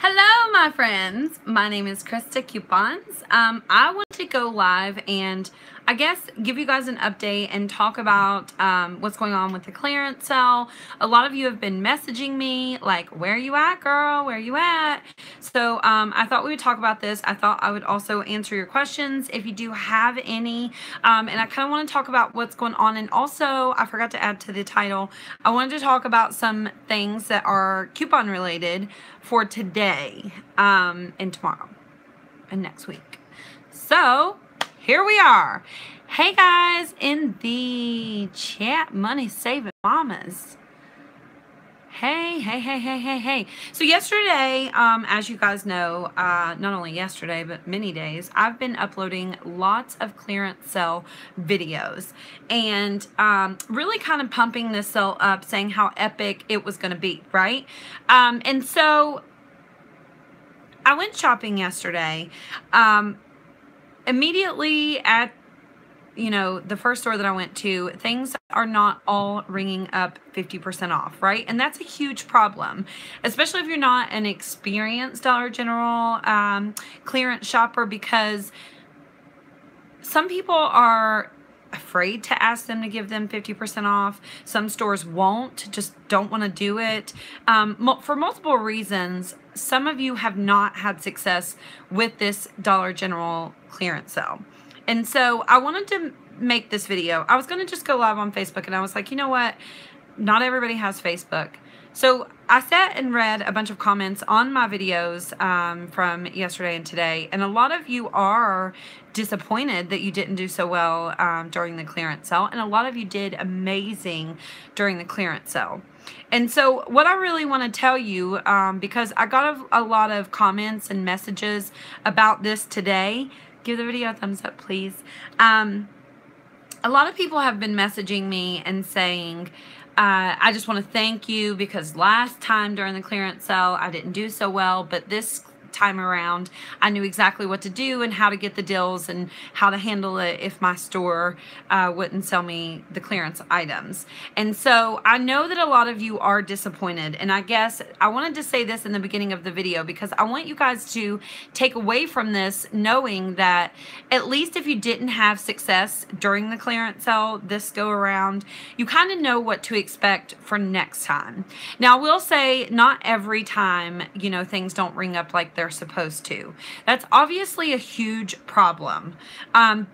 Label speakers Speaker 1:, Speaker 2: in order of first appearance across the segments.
Speaker 1: Hello, my friends. My name is Christa Coupons. I want to go live and I guess give you guys an update and talk about what's going on with the clearance sale. A lot of you have been messaging me like, where you at, girl? Where you at? So I thought we would talk about this. I thought I would also answer your questions if you do have any. And I kind of want to talk about what's going on. And also, I forgot to add to the title, I wanted to talk about some things that are coupon related for today and tomorrow and next week. So here we are. Hey guys in the chat, money saving mamas. Hey. So yesterday, as you guys know, not only yesterday, but many days, I've been uploading lots of clearance sale videos and really kind of pumping this sale up, saying how epic it was going to be, right? And so I went shopping yesterday. Immediately at the first store that I went to, things are not all ringing up 50% off, right? And that's a huge problem, especially if you're not an experienced Dollar General clearance shopper, because some people are afraid to ask them to give them 50% off. Some stores won't, just don't want to do it for multiple reasons. Some of you have not had success with this Dollar General clearance sale. And so I wanted to make this video. I was going to just go live on Facebook, and I was like, you know what? Not everybody has Facebook. So I sat and read a bunch of comments on my videos from yesterday and today, and a lot of you are disappointed that you didn't do so well during the clearance sale, and a lot of you did amazing during the clearance sale. And so what I really want to tell you, because I got a lot of comments and messages about this today. Give the video a thumbs up, please. A lot of people have been messaging me and saying, I just want to thank you because last time during the clearance sale, I didn't do so well, but this time around, I knew exactly what to do and how to get the deals and how to handle it if my store wouldn't sell me the clearance items. And so I know that a lot of you are disappointed, and I guess I wanted to say this in the beginning of the video because I want you guys to take away from this knowing that at least if you didn't have success during the clearance sale this go around, you kind of know what to expect for next time. Now I will say not every time things don't ring up like they're supposed to. That's obviously a huge problem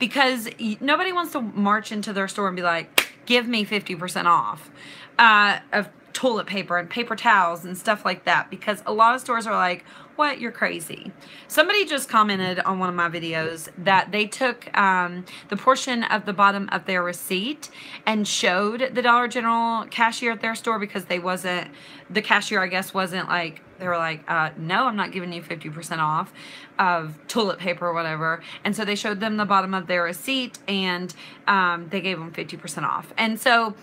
Speaker 1: because nobody wants to march into their store and be like, give me 50% off of toilet paper and paper towels and stuff like that, because a lot of stores are like, what, you're crazy. Somebody just commented on one of my videos that they took the portion of the bottom of their receipt and showed the Dollar General cashier at their store because the cashier, I guess, wasn't like, they were like, no, I'm not giving you 50% off of toilet paper or whatever. And so they showed them the bottom of their receipt and they gave them 50% off. And so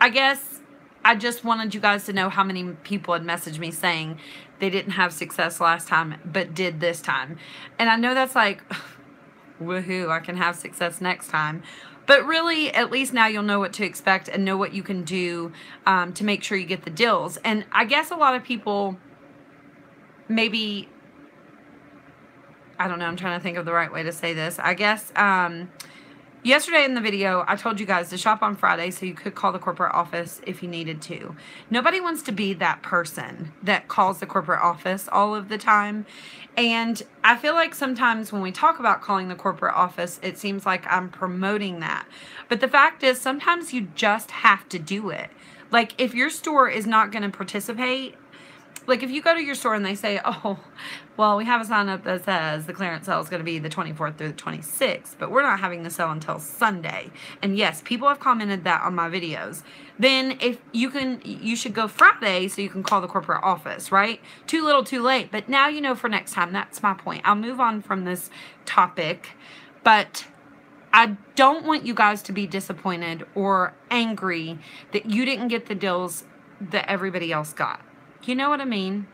Speaker 1: I guess I just wanted you guys to know how many people had messaged me saying they didn't have success last time but did this time. And I know that's like, woohoo, I can have success next time. But really, at least now you'll know what to expect and know what you can do to make sure you get the deals. And I guess a lot of people maybe, I don't know, I'm trying to think of the right way to say this. I guess yesterday in the video, I told you guys to shop on Friday so you could call the corporate office if you needed to. Nobody wants to be that person that calls the corporate office all of the time. And I feel like sometimes when we talk about calling the corporate office, it seems like I'm promoting that. But the fact is, sometimes you just have to do it. Like, if your store is not going to participate, like if you go to your store and they say, oh, well, we have a sign up that says the clearance sale is going to be the 24th through the 26th, but we're not having the sale until Sunday. And yes, people have commented that on my videos. Then if you should go Friday so you can call the corporate office, right? Too little, too late. But now you know for next time. That's my point. I'll move on from this topic, but I don't want you guys to be disappointed or angry that you didn't get the deals that everybody else got. You know what I mean?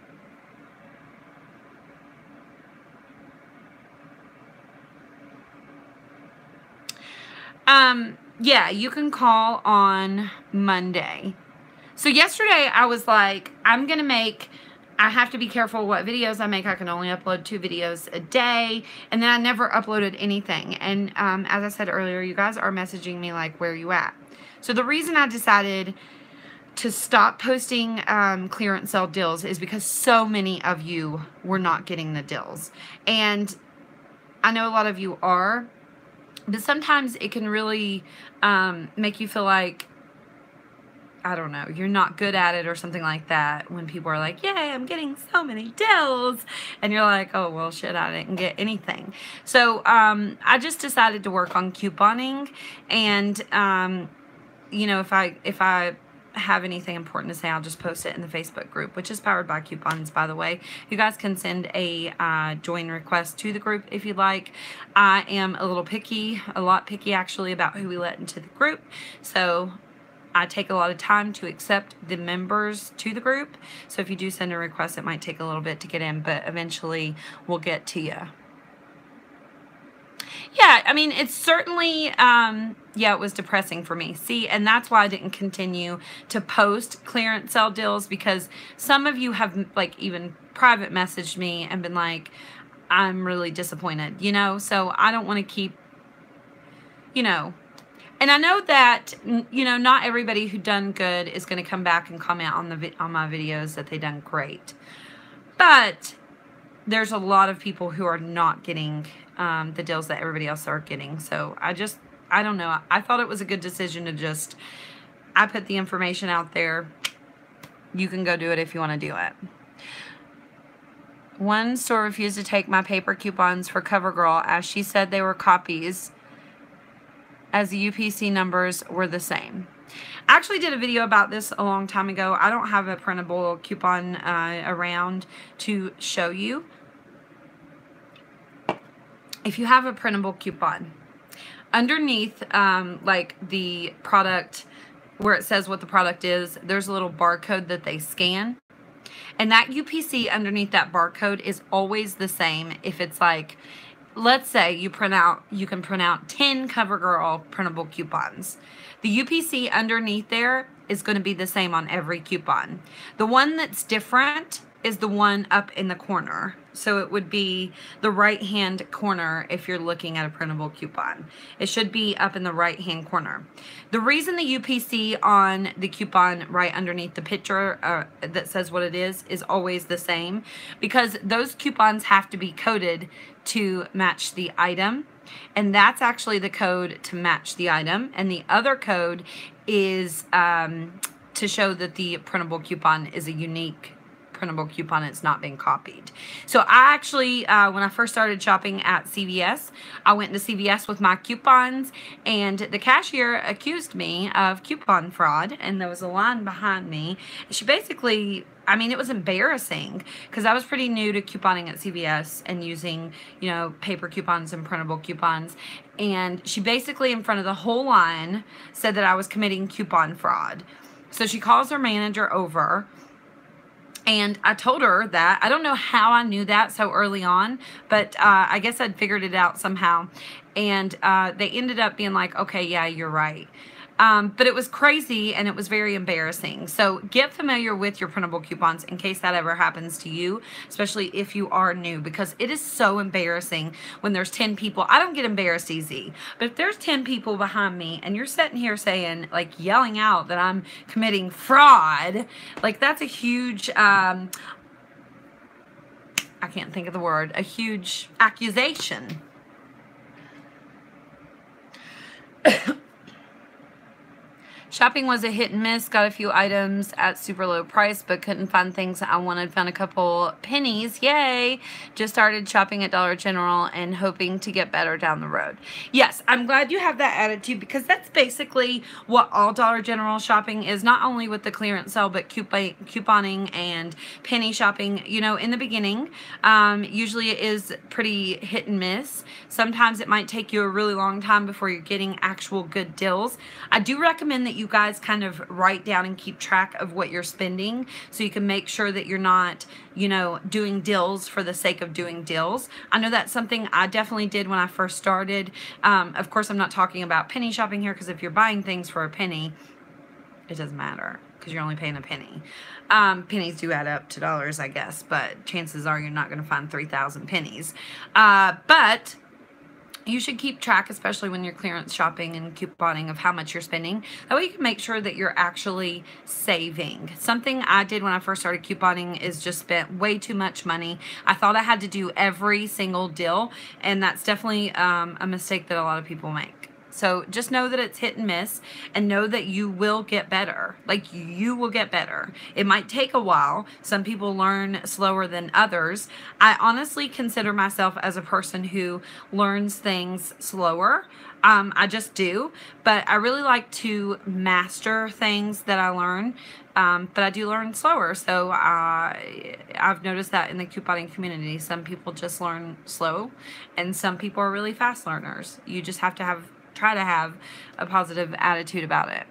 Speaker 1: Yeah, you can call on Monday. So yesterday I was like, I have to be careful what videos I make. I can only upload 2 videos a day. And then I never uploaded anything. And as I said earlier, you guys are messaging me like, where are you at? So the reason I decided to stop posting clearance sale deals is because so many of you were not getting the deals. And I know a lot of you are, but sometimes it can really make you feel like, I don't know, you're not good at it or something like that when people are like, yay, I'm getting so many deals. And you're like, oh, well, shit, I didn't get anything. So I just decided to work on couponing. And, you know, if I have anything important to say, I'll just post it in the Facebook group, which is powered by coupons, by the way. You guys can send a join request to the group if you'd like. I am a little picky, a lot picky actually, about who we let into the group. So I take a lot of time to accept the members to the group. So if you do send a request, it might take a little bit to get in, but eventually we'll get to you. Yeah, I mean, it's certainly, yeah, it was depressing for me. See, and that's why I didn't continue to post clearance sale deals, because some of you have, like, even private messaged me and been like, I'm really disappointed, you know? So I don't want to keep, you know, and I know that, you know, not everybody who done good is going to come back and comment on my videos that they done great. But there's a lot of people who are not getting the deals that everybody else are getting. So I don't know. I thought it was a good decision to just, I put the information out there. You can go do it if you want to do it. One store refused to take my paper coupons for CoverGirl as she said they were copies, as the UPC numbers were the same. I actually did a video about this a long time ago. I don't have a printable coupon around to show you. If you have a printable coupon, underneath like the product where it says what the product is, there's a little barcode that they scan. And that UPC underneath that barcode is always the same. If it's like, let's say you can print out 10 CoverGirl printable coupons. The UPC underneath there is going to be the same on every coupon. The one that's different is the one up in the corner. So it would be the right-hand corner if you're looking at a printable coupon. It should be up in the right-hand corner. The reason the UPC on the coupon right underneath the picture that says what it is always the same, because those coupons have to be coded to match the item. And that's actually the code to match the item. And the other code is to show that the printable coupon is a unique printable coupon. It's not being copied. So I actually, when I first started shopping at CVS, I went to CVS with my coupons, and the cashier accused me of coupon fraud, and there was a line behind me. She basically, I mean, it was embarrassing because I was pretty new to couponing at CVS and using, you know, paper coupons and printable coupons. And she basically, in front of the whole line, said that I was committing coupon fraud. So she calls her manager over, and I told her that. I don't know how I knew that so early on, but I guess I'd figured it out somehow. And they ended up being like, okay, yeah, you're right. But it was crazy, and it was very embarrassing. So get familiar with your printable coupons in case that ever happens to you, especially if you are new, because it is so embarrassing when there's 10 people. I don't get embarrassed easy, but if there's 10 people behind me and you're sitting here saying, like, yelling out that I'm committing fraud, like, that's a huge, I can't think of the word, a huge accusation. Shopping was a hit and miss. Got a few items at super low price, but couldn't find things I wanted. Found a couple pennies. Yay! Just started shopping at Dollar General and hoping to get better down the road. Yes, I'm glad you have that attitude, because that's basically what all Dollar General shopping is. Not only with the clearance sale, but couponing and penny shopping. You know, in the beginning, usually it is pretty hit and miss. Sometimes it might take you a really long time before you're getting actual good deals. I do recommend that you guys kind of write down and keep track of what you're spending, so you can make sure that you're not, you know, doing deals for the sake of doing deals. I know that's something I definitely did when I first started. Of course, I'm not talking about penny shopping here, because if you're buying things for a penny, it doesn't matter, because you're only paying a penny. Pennies do add up to dollars, I guess, but chances are you're not going to find 3,000 pennies. But you should keep track, especially when you're clearance shopping and couponing, of how much you're spending. That way you can make sure that you're actually saving. Something I did when I first started couponing is just spent way too much money. I thought I had to do every single deal, and that's definitely a mistake that a lot of people make. So just know that it's hit and miss, and know that you will get better. Like, you will get better. It might take a while. Some people learn slower than others. I honestly consider myself as a person who learns things slower. I just do. But I really like to master things that I learn. But I do learn slower. So I've noticed that in the couponing community. Some people just learn slow, and some people are really fast learners. You just have to try to have a positive attitude about it.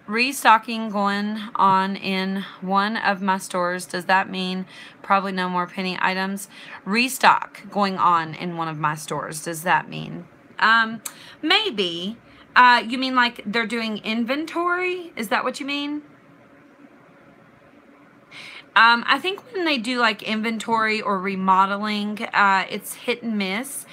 Speaker 1: Restocking going on in one of my stores. Does that mean probably no more penny items? Restock going on in one of my stores. Does that mean? Maybe. You mean like they're doing inventory? Is that what you mean? I think when they do like inventory or remodeling, it's hit and miss.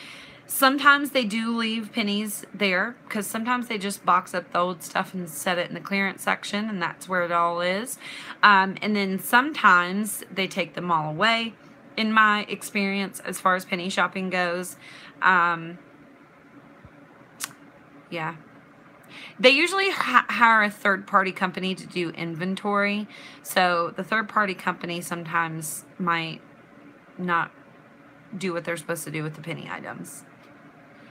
Speaker 1: Sometimes they do leave pennies there, because sometimes they just box up the old stuff and set it in the clearance section, and that's where it all is. And then sometimes they take them all away, in my experience, as far as penny shopping goes. Yeah. They usually hire a third-party company to do inventory. So the third-party company sometimes might not do what they're supposed to do with the penny items.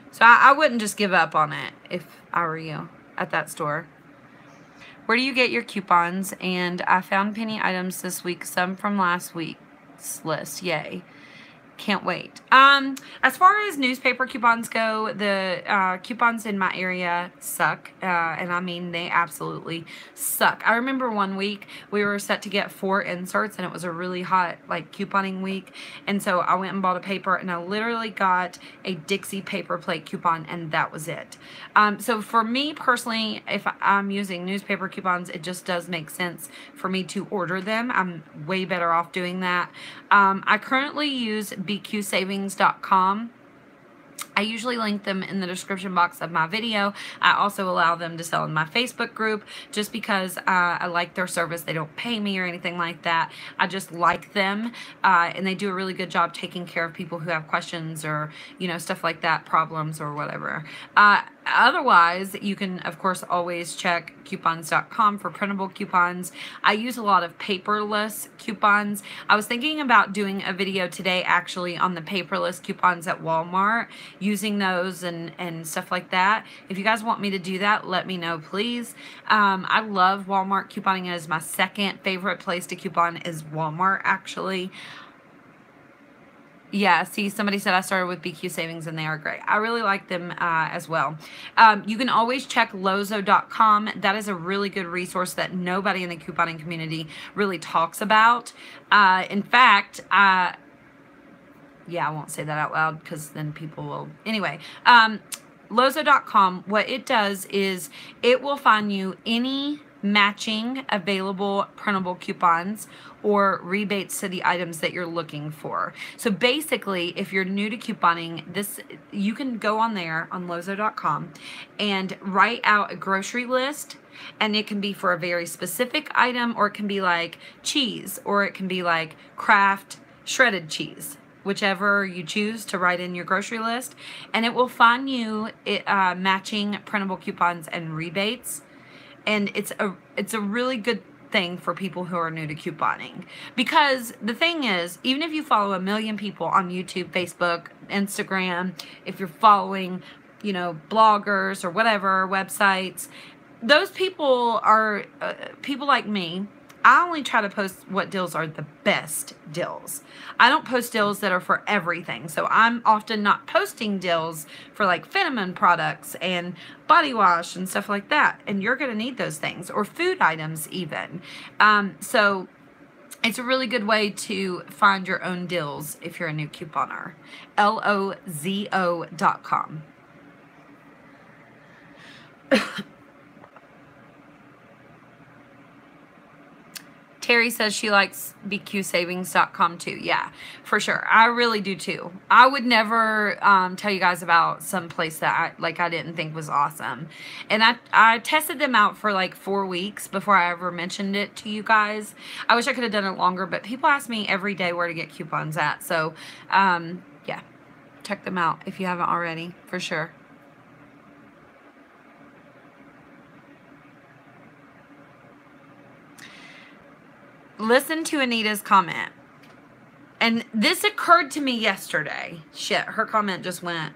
Speaker 1: So I wouldn't just give up on it if I were you at that store. Where do you get your coupons? And I found penny items this week, some from last week's list. Yay. Can't wait. As far as newspaper coupons go, the coupons in my area suck, and I mean they absolutely suck. I remember one week we were set to get 4 inserts, and it was a really hot like couponing week, and so I went and bought a paper, and I literally got a Dixie paper plate coupon, and that was it. So for me personally, if I'm using newspaper coupons, it just does make sense for me to order them. I'm way better off doing that. I currently use bqsavings.com. I usually link them in the description box of my video. I also allow them to sell in my Facebook group just because I like their service. They don't pay me or anything like that. I just like them, and they do a really good job taking care of people who have questions or, you know, stuff like that, problems or whatever. Otherwise, you can, of course, always check coupons.com for printable coupons. I use a lot of paperless coupons. I was thinking about doing a video today, actually, on the paperless coupons at Walmart, using those and stuff like that. If you guys want me to do that, let me know, please. I love Walmart couponing. It is my second favorite place to coupon is Walmart, actually. Yeah, see, somebody said I started with BQ Savings and they are great. I really like them as well. You can always check lozo.com. That is a really good resource that nobody in the couponing community really talks about. In fact, yeah, I won't say that out loud because then people will. Anyway, lozo.com, what it does is it will find you any matching available printable coupons or rebates to the items that you're looking for. So basically, if you're new to couponing, you can go on there on lozo.com and write out a grocery list, and it can be for a very specific item, or it can be like cheese, or it can be like Kraft shredded cheese, whichever you choose to write in your grocery list, and it will find you matching printable coupons and rebates. And it's a really good thing for people who are new to couponing, because the thing is, even if you follow 1 million people on YouTube, Facebook, Instagram, if you're following, you know, bloggers or whatever, websites, those people are people like me. I only try to post what deals are the best deals. I don't post deals that are for everything. So I'm often not posting deals for like Fenneman products and body wash and stuff like that. And you're going to need those things, or food items even. So it's a really good way to find your own deals if you're a new couponer. lozo.com. Terry says she likes bqsavings.com too. Yeah, for sure. I really do too. I would never tell you guys about some place that I didn't think was awesome. And I tested them out for like 4 weeks before I ever mentioned it to you guys. I wish I could have done it longer, but people ask me every day where to get coupons at. So, yeah, check them out if you haven't already, for sure. Listen to Anita's comment. And this occurred to me yesterday. Shit, her comment just went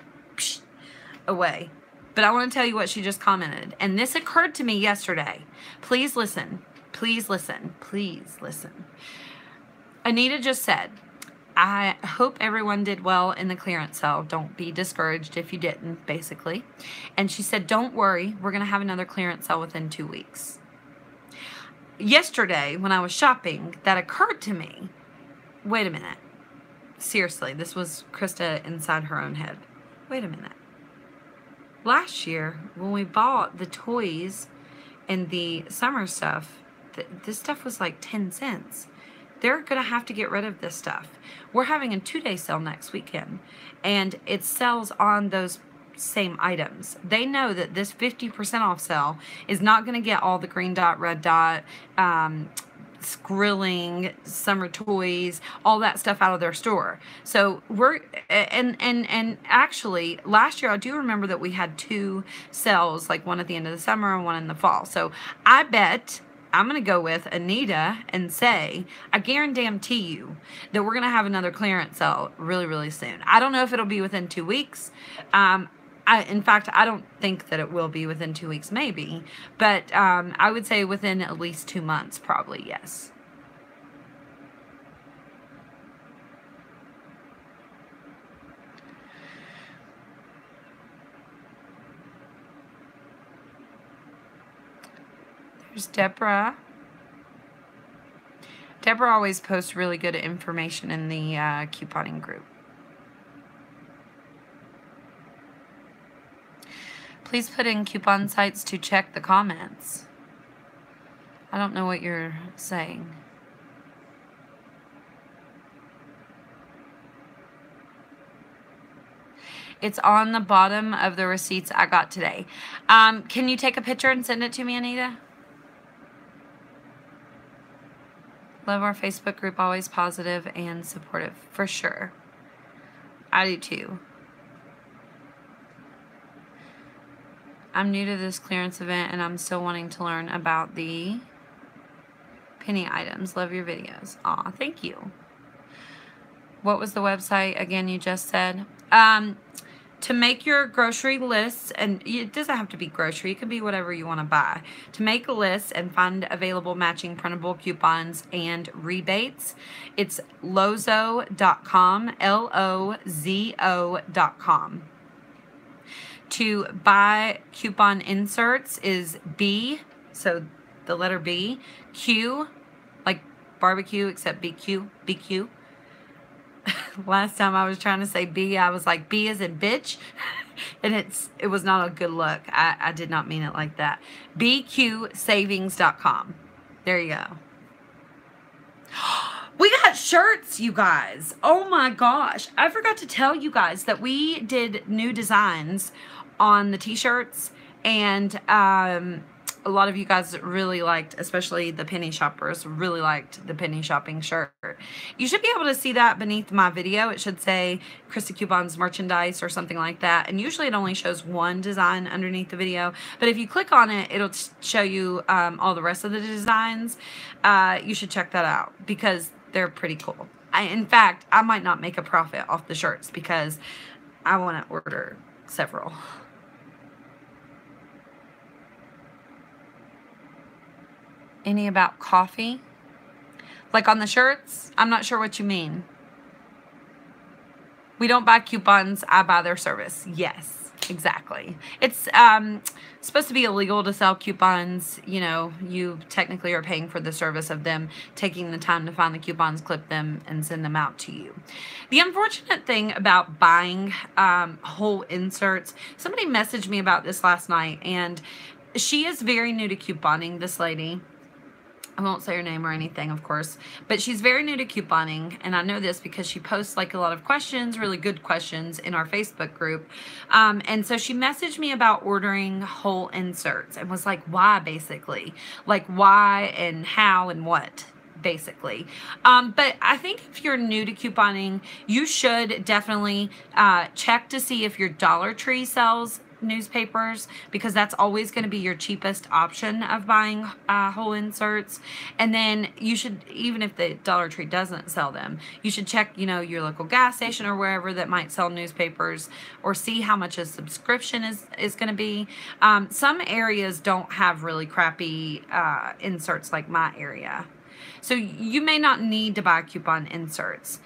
Speaker 1: away. But I want to tell you what she just commented. And this occurred to me yesterday. Please listen. Please listen. Please listen. Anita just said, I hope everyone did well in the clearance sale. Don't be discouraged if you didn't, basically. And she said, don't worry. We're going to have another clearance sale within 2 weeks. Yesterday, when I was shopping, that occurred to me. Wait a minute. Seriously, this was Christa inside her own head. Wait a minute. Last year, when we bought the toys and the summer stuff, this stuff was like 10 cents. They're going to have to get rid of this stuff. We're having a 2-day sale next weekend, and it sells on those same items. They know that this 50% off sale is not going to get all the green dot, red dot, skrilling, summer toys, all that stuff out of their store. So we're, and actually last year I do remember that we had 2 sales, like one at the end of the summer and one in the fall. So I bet I'm going to go with Anita and say, I guarantee you that we're going to have another clearance sale really, really soon. I don't know if it'll be within 2 weeks. In fact, I don't think that it will be within 2 weeks, maybe. But I would say within at least 2 months, probably, yes. There's Deborah. Deborah always posts really good information in the couponing group. Please put in coupon sites to check the comments. I don't know what you're saying. It's on the bottom of the receipts I got today. Can you take a picture and send it to me, Anita? Love our Facebook group, always positive and supportive, for sure. I do too. I'm new to this clearance event and I'm still wanting to learn about the penny items. Love your videos. Aw, thank you. What was the website again you just said? To make your grocery lists, and it doesn't have to be grocery, it can be whatever you want to buy. To make a list and find available matching printable coupons and rebates, it's lozo.com, Lozo.com. To buy coupon inserts is B, so the letter B, Q, like barbecue, except BQ, BQ. Last time I was trying to say B, I was like, B as in bitch. And it was not a good look. I did not mean it like that. bqsavings.com. There you go. We got shirts, you guys. Oh my gosh. I forgot to tell you guys that we did new designs on the t-shirts, and a lot of you guys really liked, especially the penny shoppers, really liked the penny shopping shirt. You should be able to see that beneath my video. It should say Christa Coupons merchandise or something like that. And usually it only shows one design underneath the video. But if you click on it, it'll show you all the rest of the designs. You should check that out because they're pretty cool. In fact, I might not make a profit off the shirts because I want to order several. Any about coffee? Like on the shirts? I'm not sure what you mean. We don't buy coupons, I buy their service. Yes, exactly. It's supposed to be illegal to sell coupons. You know, you technically are paying for the service of them taking the time to find the coupons, clip them, and send them out to you. The unfortunate thing about buying whole inserts, somebody messaged me about this last night, and she is very new to couponing, this lady. I won't say her name or anything, of course, but she's very new to couponing, and I know this because she posts like a lot of questions, really good questions in our Facebook group. And so she messaged me about ordering whole inserts and was like, why, basically? Like, why and how and what? Basically. But I think if you're new to couponing, you should definitely check to see if your Dollar Tree sells newspapers, because that's always going to be your cheapest option of buying whole inserts. And then you should, even if the Dollar Tree doesn't sell them, you should check, you know, your local gas station or wherever that might sell newspapers, or see how much a subscription is going to be. Some areas don't have really crappy inserts like my area. So you may not need to buy coupon inserts.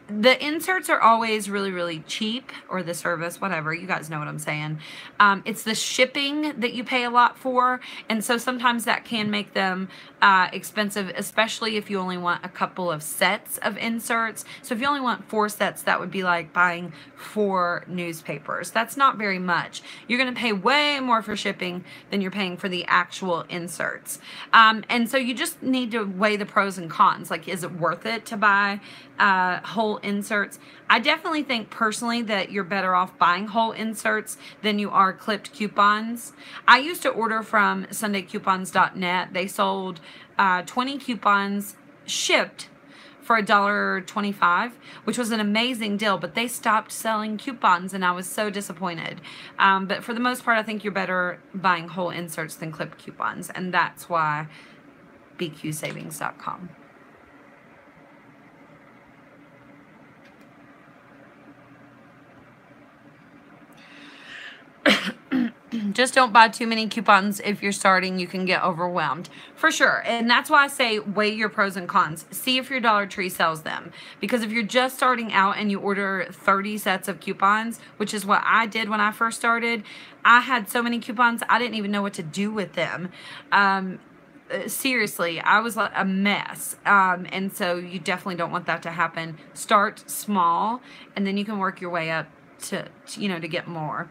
Speaker 1: The inserts are always really, really cheap, or the service, whatever. You guys know what I'm saying. It's the shipping that you pay a lot for, and so sometimes that can make them expensive, especially if you only want a couple of sets of inserts. So if you only want 4 sets, that would be like buying 4 newspapers. That's not very much. You're going to pay way more for shipping than you're paying for the actual inserts. And so you just need to weigh the pros and cons. Like, is it worth it to buy whole inserts? I definitely think personally that you're better off buying whole inserts than you are clipped coupons. I used to order from SundayCoupons.net. They sold 20 coupons shipped for $1.25, which was an amazing deal, but they stopped selling coupons and I was so disappointed. But for the most part, I think you're better buying whole inserts than clipped coupons, and that's why bqsavings.com. Just don't buy too many coupons. If you're starting, you can get overwhelmed. For sure. And that's why I say weigh your pros and cons. See if your Dollar Tree sells them. Because if you're just starting out and you order 30 sets of coupons, which is what I did when I first started, I had so many coupons, I didn't even know what to do with them. Seriously, I was like a mess. And so you definitely don't want that to happen. Start small, and then you can work your way up to you know, to get more.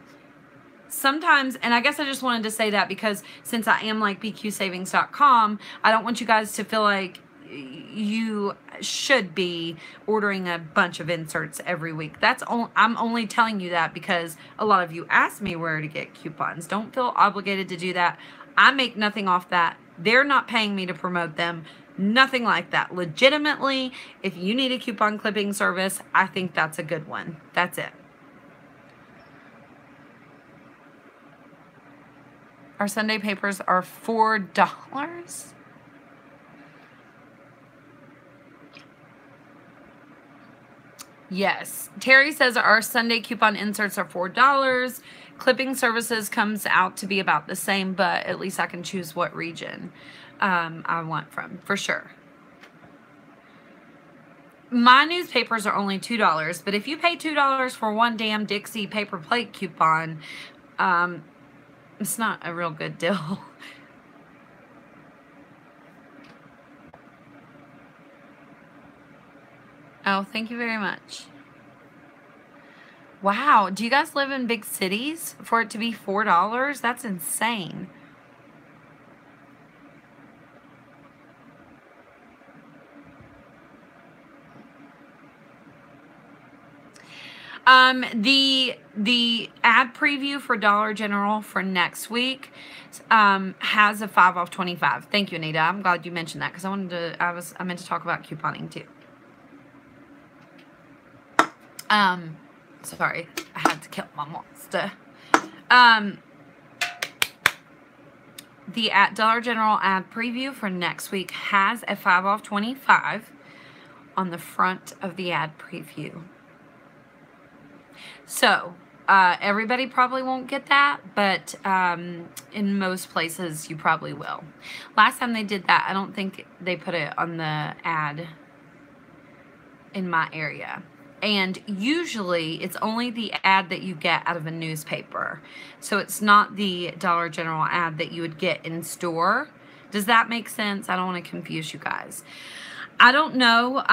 Speaker 1: Sometimes, and I guess I just wanted to say that because since I am like bqsavings.com, I don't want you guys to feel like you should be ordering a bunch of inserts every week. I'm only telling you that because a lot of you ask me where to get coupons. Don't feel obligated to do that. I make nothing off that. They're not paying me to promote them. Nothing like that. Legitimately, if you need a coupon clipping service, I think that's a good one. That's it. Our Sunday papers are $4. Yes. Terry says our Sunday coupon inserts are $4. Clipping services comes out to be about the same, but at least I can choose what region I want from, for sure. My newspapers are only $2, but if you pay $2 for one damn Dixie paper plate coupon, it's not a real good deal. Oh, thank you very much. Wow, do you guys live in big cities for it to be $4? That's insane. The ad preview for Dollar General for next week has a 5 off 25. Thank you, Anita. I'm glad you mentioned that because I meant to talk about couponing too. Sorry, I had to kill my monster. The Dollar General ad preview for next week has a 5 off 25 on the front of the ad preview. So, everybody probably won't get that, but in most places you probably will. Last time they did that, I don't think they put it on the ad in my area. And usually it's only the ad that you get out of a newspaper. So it's not the Dollar General ad that you would get in store. Does that make sense? I don't want to confuse you guys. I don't know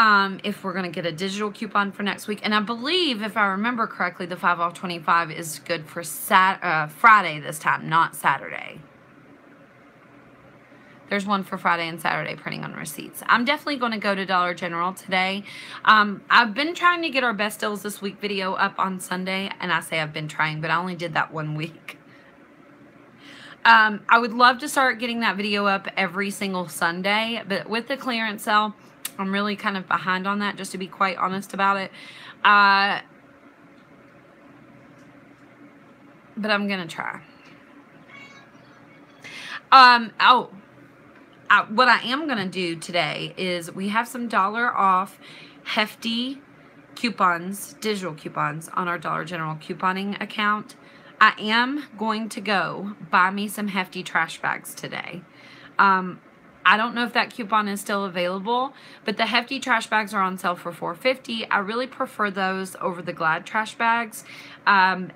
Speaker 1: if we're going to get a digital coupon for next week. And I believe, if I remember correctly, the 5 off 25 is good for Friday this time, not Saturday. There's one for Friday and Saturday printing on receipts. I'm definitely going to go to Dollar General today. I've been trying to get our best deals this week video up on Sunday, and I say I've been trying, but I only did that 1 week. I would love to start getting that video up every single Sunday, but with the clearance sale, I'm really kind of behind on that, just to be quite honest about it. But I'm going to try. What I am going to do today is we have some $1 off hefty coupons, digital coupons on our Dollar General couponing account. I am going to go buy me some hefty trash bags today. I don't know if that coupon is still available, but the hefty trash bags are on sale for $4.50. I really prefer those over the Glad trash bags. And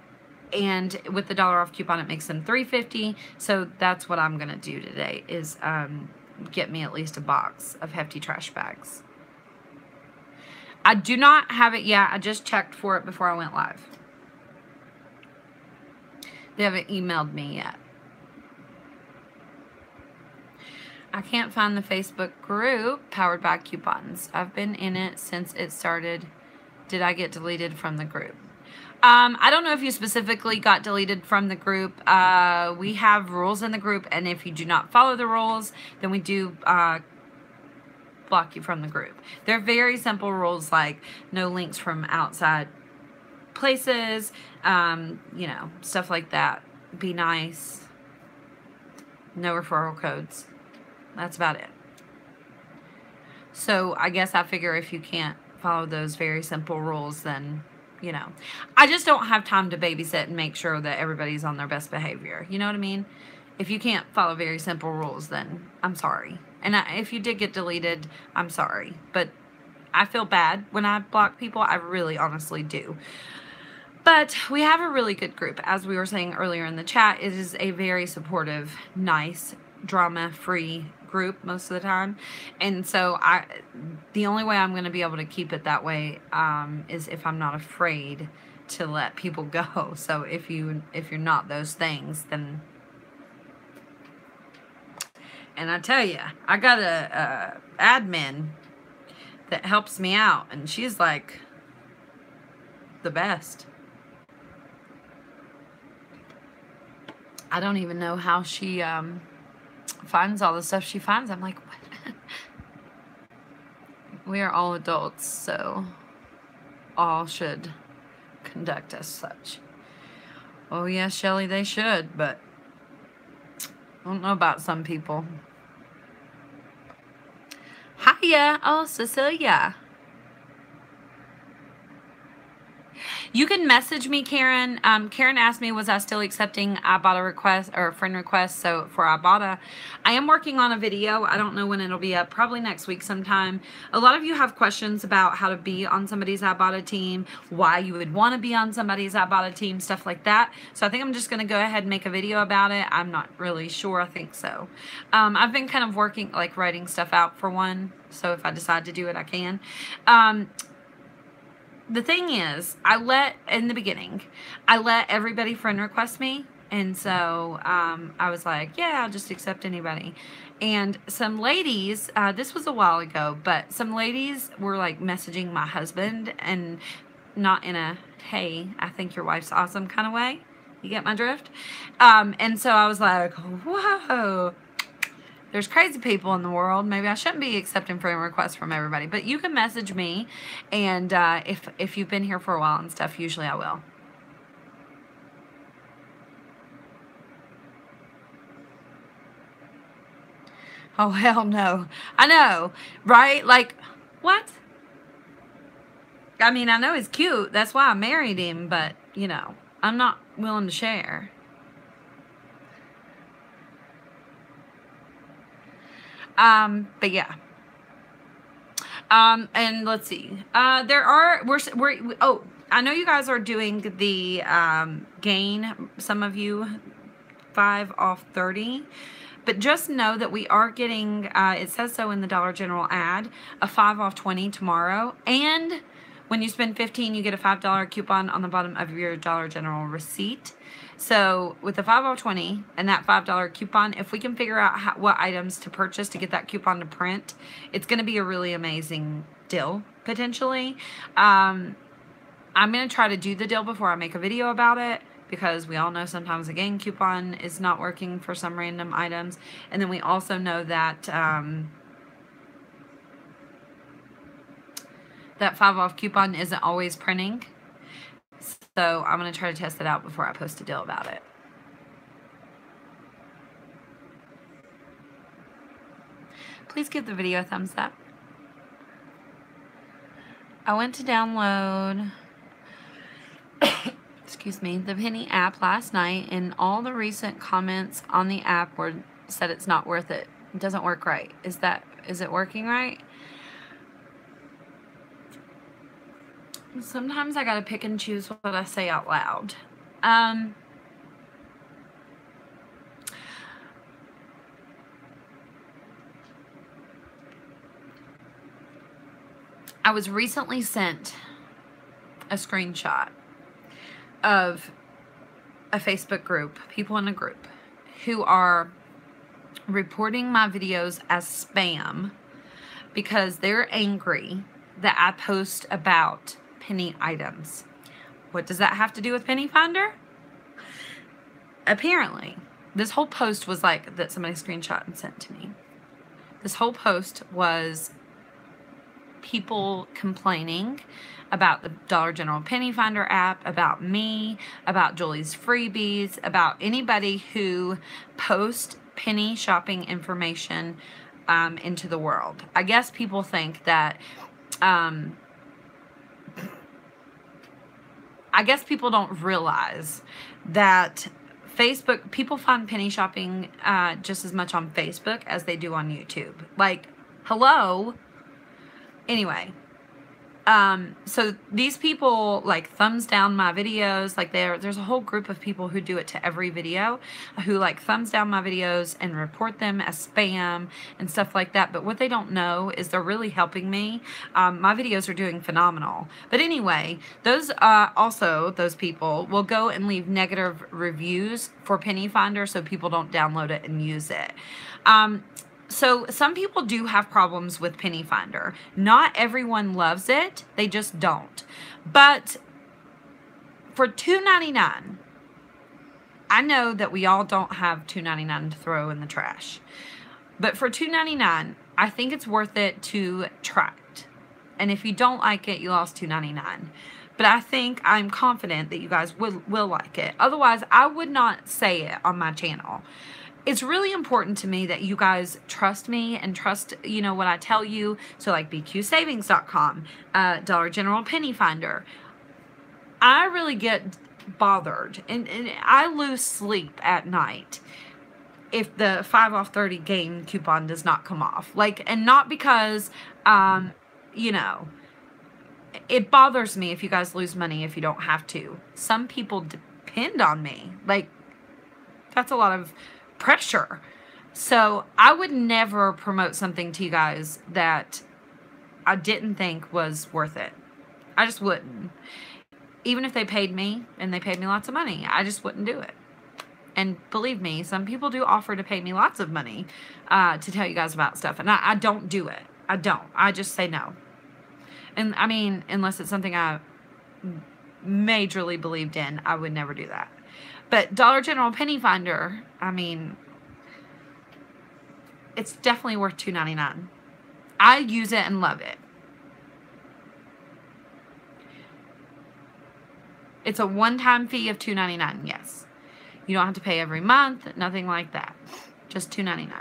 Speaker 1: with the $1 off coupon, it makes them $3.50. So that's what I'm going to do today is get me at least a box of hefty trash bags. I do not have it yet. I just checked for it before I went live. They haven't emailed me yet. I can't find the Facebook group powered by coupons. I've been in it since it started. Did I get deleted from the group? I don't know if you specifically got deleted from the group. We have rules in the group, and if you do not follow the rules, then we do block you from the group. They're very simple rules, like no links from outside places, you know, stuff like that. Be nice. No referral codes. That's about it. So I guess I figure if you can't follow those very simple rules, then, you know, I just don't have time to babysit and make sure that everybody's on their best behavior. You know what I mean? If you can't follow very simple rules, then I'm sorry. And if you did get deleted, I'm sorry. But I feel bad when I block people. I really honestly do. But we have a really good group. As we were saying earlier in the chat, it is a very supportive, nice, drama-free group most of the time. And so the only way I'm going to be able to keep it that way is if I'm not afraid to let people go. So if you're not those things, then... And I tell you, I got a admin that helps me out, and she's like the best. I don't even know how she finds all the stuff she finds. I'm like, what? We are all adults, so all should conduct as such. Oh, yes, Shelly, they should, but I don't know about some people. Hiya. Oh, Cecilia. You can message me, Karen. Karen asked me, was I still accepting Ibotta requests or friend requests? So for Ibotta, I am working on a video. I don't know when it'll be up. Probably next week sometime. A lot of you have questions about how to be on somebody's Ibotta team, why you would want to be on somebody's Ibotta team, stuff like that. So I think I'm just going to go ahead and make a video about it. I'm not really sure. I think so. I've been kind of working, like writing stuff out for one. So if I decide to do it, I can. The thing is, in the beginning, I let everybody friend request me. And so I was like, yeah, I'll just accept anybody. And some ladies, this was a while ago, but some ladies were like messaging my husband, and not in a, hey, I think your wife's awesome kind of way. You get my drift? And so I was like, whoa. There's crazy people in the world. Maybe I shouldn't be accepting friend requests from everybody. But you can message me, and if you've been here for a while and stuff, usually I will. Oh, hell no. I know, right? Like, what? I mean, I know he's cute. That's why I married him. But, you know, I'm not willing to share. But yeah. And let's see. I know you guys are doing the gain, some of you, 5 off 30. But just know that we are getting, it says so in the Dollar General ad, a 5 off 20 tomorrow. And When you spend $15, you get a $5 coupon on the bottom of your Dollar General receipt. So with the 5 off 20 and that $5 coupon, if we can figure out what items to purchase to get that coupon to print, it's going to be a really amazing deal, potentially. I'm going to try to do the deal before I make a video about it, because we all know sometimes a game coupon is not working for some random items. And then we also know that that 5 off coupon isn't always printing. So I'm going to try to test it out before I post a deal about it. Please give the video a thumbs up. I went to download, excuse me, the Penny app last night, and all the recent comments on the app said it's not worth it. It doesn't work right. Is it working right? Sometimes I gotta pick and choose what I say out loud. I was recently sent a screenshot of a Facebook group, people in a group, who are reporting my videos as spam because they're angry that I post about penny items. What does that have to do with Penny Finder? Apparently, this whole post was like that somebody screenshot and sent to me. This whole post was people complaining about the Dollar General Penny Finder app, about me, about Julie's freebies, about anybody who posts penny shopping information into the world. I guess people think that I guess people don't realize that Facebook, people find penny shopping just as much on Facebook as they do on YouTube. Like, hello? Anyway, so these people like thumbs down my videos. Like there's a whole group of people who do it to every video, who like thumbs down my videos and report them as spam and stuff like that. But what they don't know is they're really helping me. My videos are doing phenomenal. But anyway, those people will go and leave negative reviews for Penny Finder so people don't download it and use it. So some people do have problems with Penny Finder. Not everyone loves it. They just don't. But for $2.99, I know that we all don't have $2.99 to throw in the trash. But for $2.99, I think it's worth it to try it. And if you don't like it, you lost $2.99. But I think I'm confident that you guys will like it. Otherwise, I would not say it on my channel. It's really important to me that you guys trust me and trust, you know, what I tell you. So like bqsavings.com, Dollar General Penny Finder. I really get bothered and I lose sleep at night if the 5 off 30 game coupon does not come off. Like, and not because, you know, it bothers me if you guys lose money if you don't have to. Some people depend on me. Like, that's a lot of pressure. So I would never promote something to you guys that I didn't think was worth it. I just wouldn't. Even if they paid me, and they paid me lots of money, I just wouldn't do it. And believe me, some people do offer to pay me lots of money to tell you guys about stuff. And I don't do it. I don't. I just say no. And I mean, unless it's something I majorly believed in, I would never do that. But Dollar General Penny Finder, I mean, it's definitely worth $2.99. I use it and love it. It's a one-time fee of $2.99, yes. You don't have to pay every month, nothing like that. Just $2.99.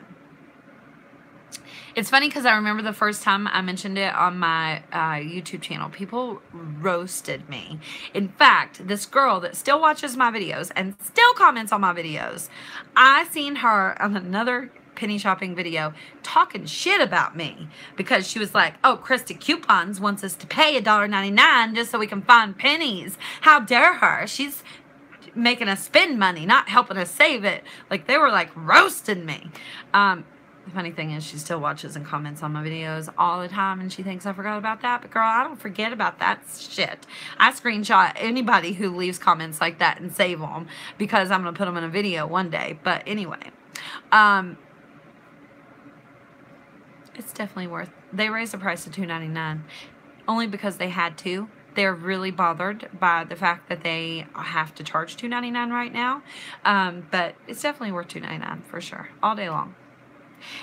Speaker 1: It's funny because I remember the first time I mentioned it on my YouTube channel, people roasted me. In fact, this girl that still watches my videos and still comments on my videos, I seen her on another penny shopping video talking shit about me because she was like, oh, Christa Coupons wants us to pay $1.99 just so we can find pennies. How dare her? She's making us spend money, not helping us save it. Like, they were like roasting me. The funny thing is she still watches and comments on my videos all the time, and she thinks I forgot about that. But girl, I don't forget about that shit. I screenshot anybody who leaves comments like that and save them because I'm going to put them in a video one day. But anyway, it's definitely worth. They raised the price to $2.99 only because they had to. They're really bothered by the fact that they have to charge $2.99 right now. But it's definitely worth $2.99 for sure, all day long.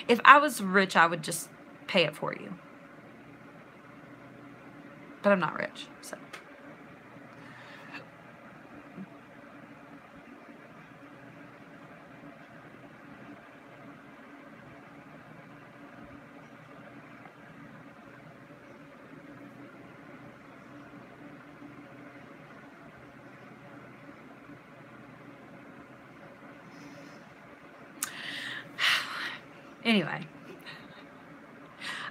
Speaker 1: If I was rich, I would just pay it for you. But I'm not rich, so. Anyway,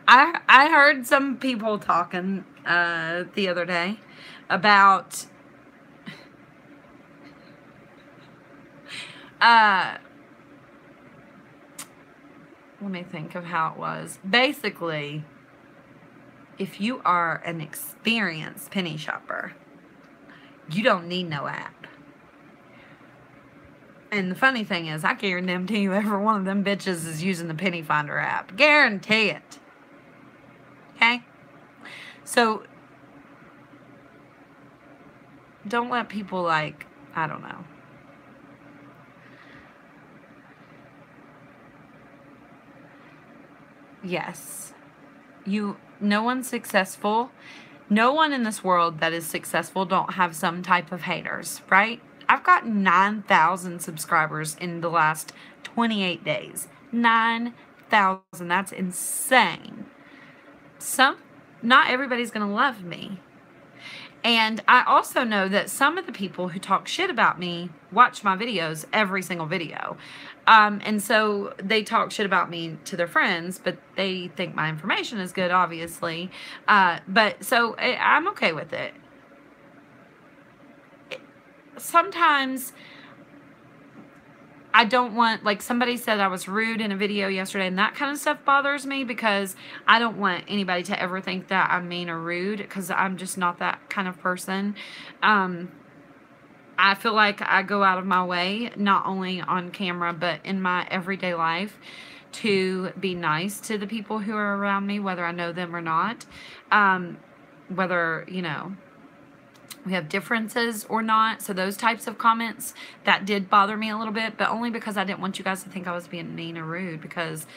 Speaker 1: I heard some people talking the other day about let me think of how it was. Basically, if you are an experienced penny shopper, you don't need no app. And the funny thing is, I guarantee you every one of them bitches is using the Penny Finder app. Guarantee it. Okay? So, don't let people like, I don't know. Yes. No one's successful. No one in this world that is successful don't have some type of haters, right? I've got 9,000 subscribers in the last 28 days. 9,000. That's insane. Not everybody's going to love me. And I also know that some of the people who talk shit about me watch my videos, every single video. And so they talk shit about me to their friends, but they think my information is good, obviously. But so I'm okay with it. Sometimes I don't want, like somebody said I was rude in a video yesterday, and that kind of stuff bothers me because I don't want anybody to ever think that I'm mean or rude, because I'm just not that kind of person. I feel like I go out of my way, not only on camera, but in my everyday life, to be nice to the people who are around me, whether I know them or not. Whether, you know, we have differences or not. So those types of comments, that did bother me a little bit, but only because I didn't want you guys to think I was being mean or rude, because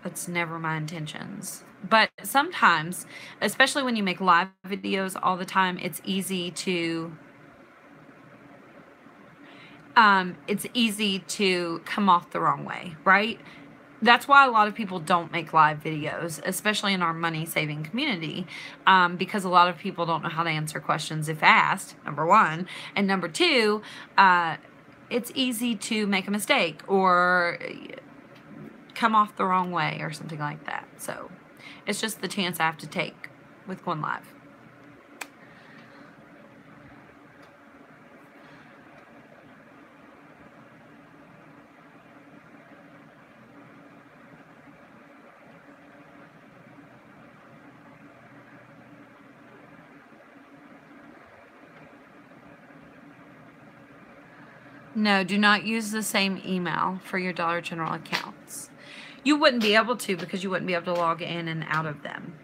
Speaker 1: that's never my intentions. But sometimes, especially when you make live videos all the time, it's easy to come off the wrong way, right? That's why a lot of people don't make live videos, especially in our money-saving community, because a lot of people don't know how to answer questions if asked, number one. And number two, it's easy to make a mistake or come off the wrong way or something like that. So it's just the chance I have to take with going live. No, do not use the same email for your Dollar General accounts. You wouldn't be able to, because you wouldn't be able to log in and out of them.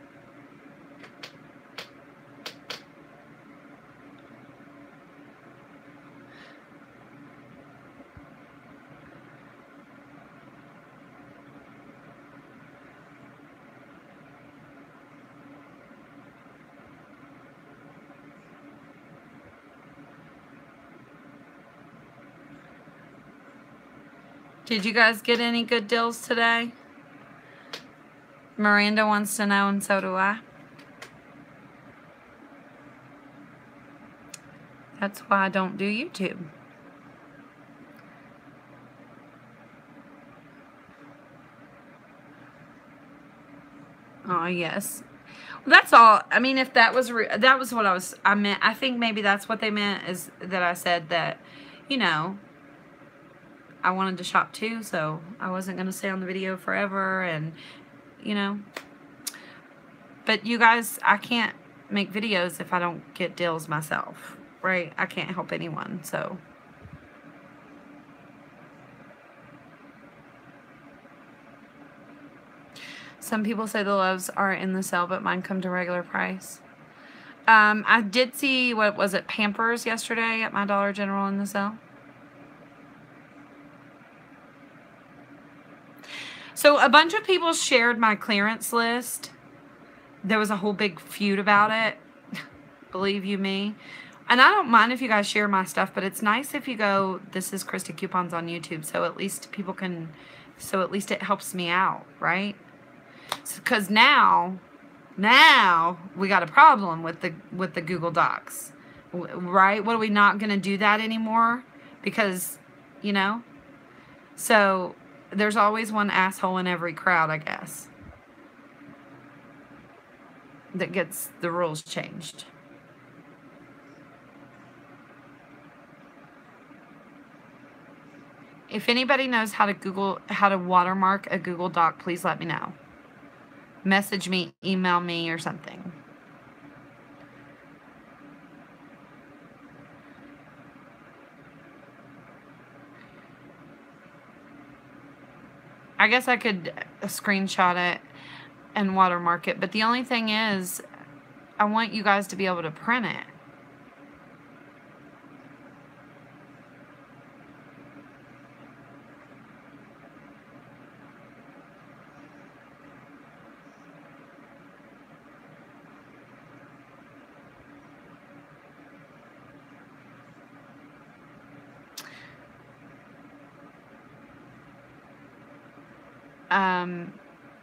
Speaker 1: Did you guys get any good deals today? Miranda wants to know, and so do I. That's why I don't do YouTube. Oh, yes. Well, that's all. I mean, if that was what I meant. I think maybe that's what they meant, is that I said that, you know, I wanted to shop too, so I wasn't going to stay on the video forever, and, you know. But you guys, I can't make videos if I don't get deals myself, right? I can't help anyone, so. Some people say the loaves are in the sale, but mine come to regular price. I did see, what was it, Pampers yesterday at my Dollar General in the sale. So a bunch of people shared my clearance list. There was a whole big feud about it. Believe you me. And I don't mind if you guys share my stuff, but it's nice if you go, this is Christa Coupons on YouTube, so at least people can, so at least it helps me out, right? Because now we got a problem with the Google Docs, right? What, are we not going to do that anymore? Because, you know, so there's always one asshole in every crowd, I guess, that gets the rules changed. If anybody knows how to watermark a Google Doc, please let me know. Message me, email me, or something. I guess I could screenshot it and watermark it, but the only thing is, I want you guys to be able to print it.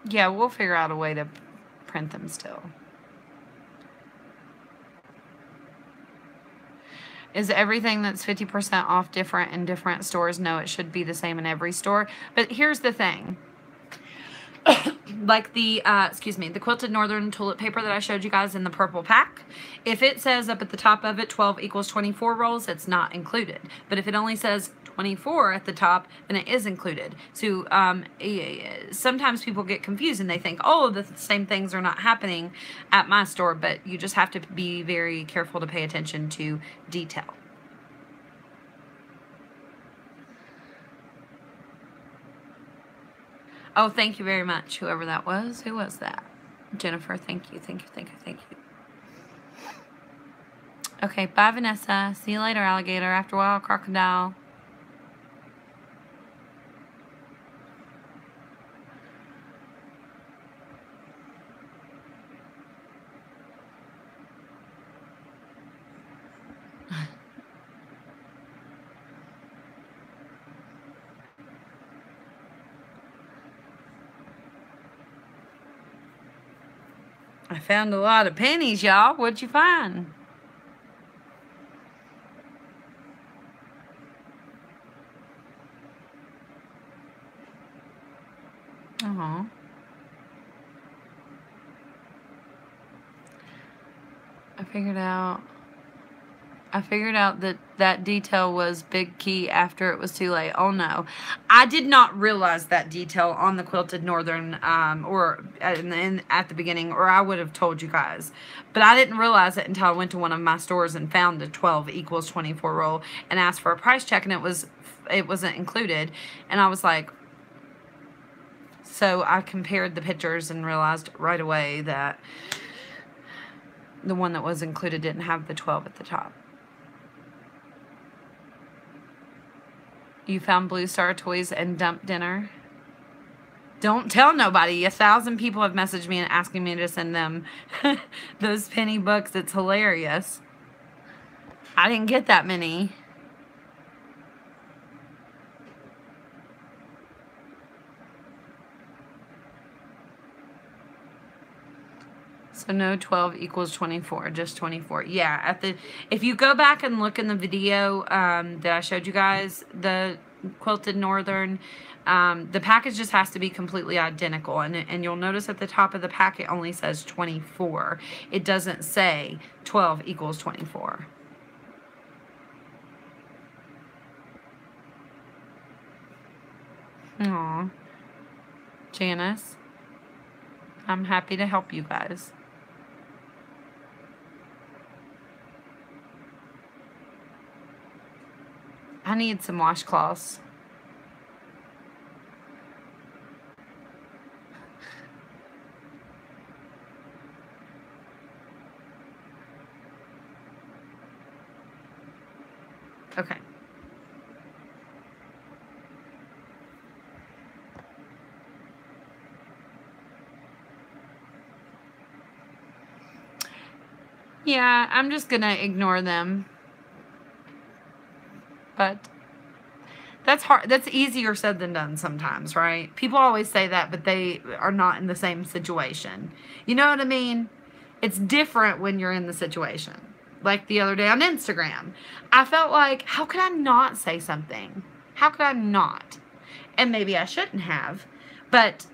Speaker 1: Yeah, we'll figure out a way to print them still. Is everything that's 50% off different in different stores? No, it should be the same in every store. But here's the thing. Like the, the quilted northern tulip paper that I showed you guys in the purple pack. If it says up at the top of it 12 equals 24 rolls, it's not included. But if it only says 24 at the top, then it is included. So sometimes people get confused and they think, oh, the same things are not happening at my store, but you just have to be very careful to pay attention to detail. Oh, thank you very much, whoever that was. Who was that? Jennifer, thank you, thank you, thank you, thank you. Okay, bye, Vanessa. See you later, alligator. After a while, crocodile. I found a lot of pennies, y'all. What'd you find? Uh-huh. I figured out that that detail was big key after it was too late. Oh no, I did not realize that detail on the quilted northern or at the beginning, or I would have told you guys. But I didn't realize it until I went to one of my stores and found the 12 equals 24 roll and asked for a price check, and it wasn't included, and I was like, so I compared the pictures and realized right away that the one that was included didn't have the 12 at the top. You found Blue Star toys and dump dinner. Don't tell nobody. 1,000 people have messaged me and asking me to send them those penny books. It's hilarious. I didn't get that many. So no 12 equals 24, just 24. Yeah, if you go back and look in the video that I showed you guys, the quilted northern, the package just has to be completely identical. And you'll notice at the top of the packet only says 24. It doesn't say 12 equals 24. Aw. Janice, I'm happy to help you guys. I need some washcloths. Okay. Yeah, I'm just gonna ignore them. But that's hard. That's easier said than done sometimes, right? People always say that, but they are not in the same situation. You know what I mean? It's different when you're in the situation. Like the other day on Instagram, I felt like, how could I not say something? How could I not? And maybe I shouldn't have, but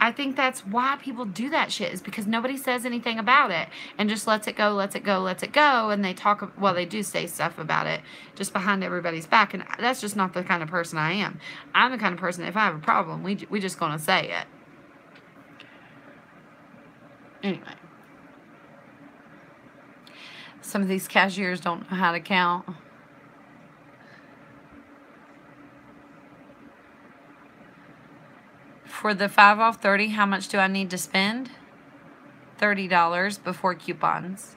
Speaker 1: I think that's why people do that shit, is because nobody says anything about it and just lets it go, lets it go, lets it go. And they talk, well, they do say stuff about it just behind everybody's back. And that's just not the kind of person I am. I'm the kind of person, if I have a problem, we just gonna say it. Anyway. Some of these cashiers don't know how to count. For the 5 off 30, how much do I need to spend? $30 before coupons.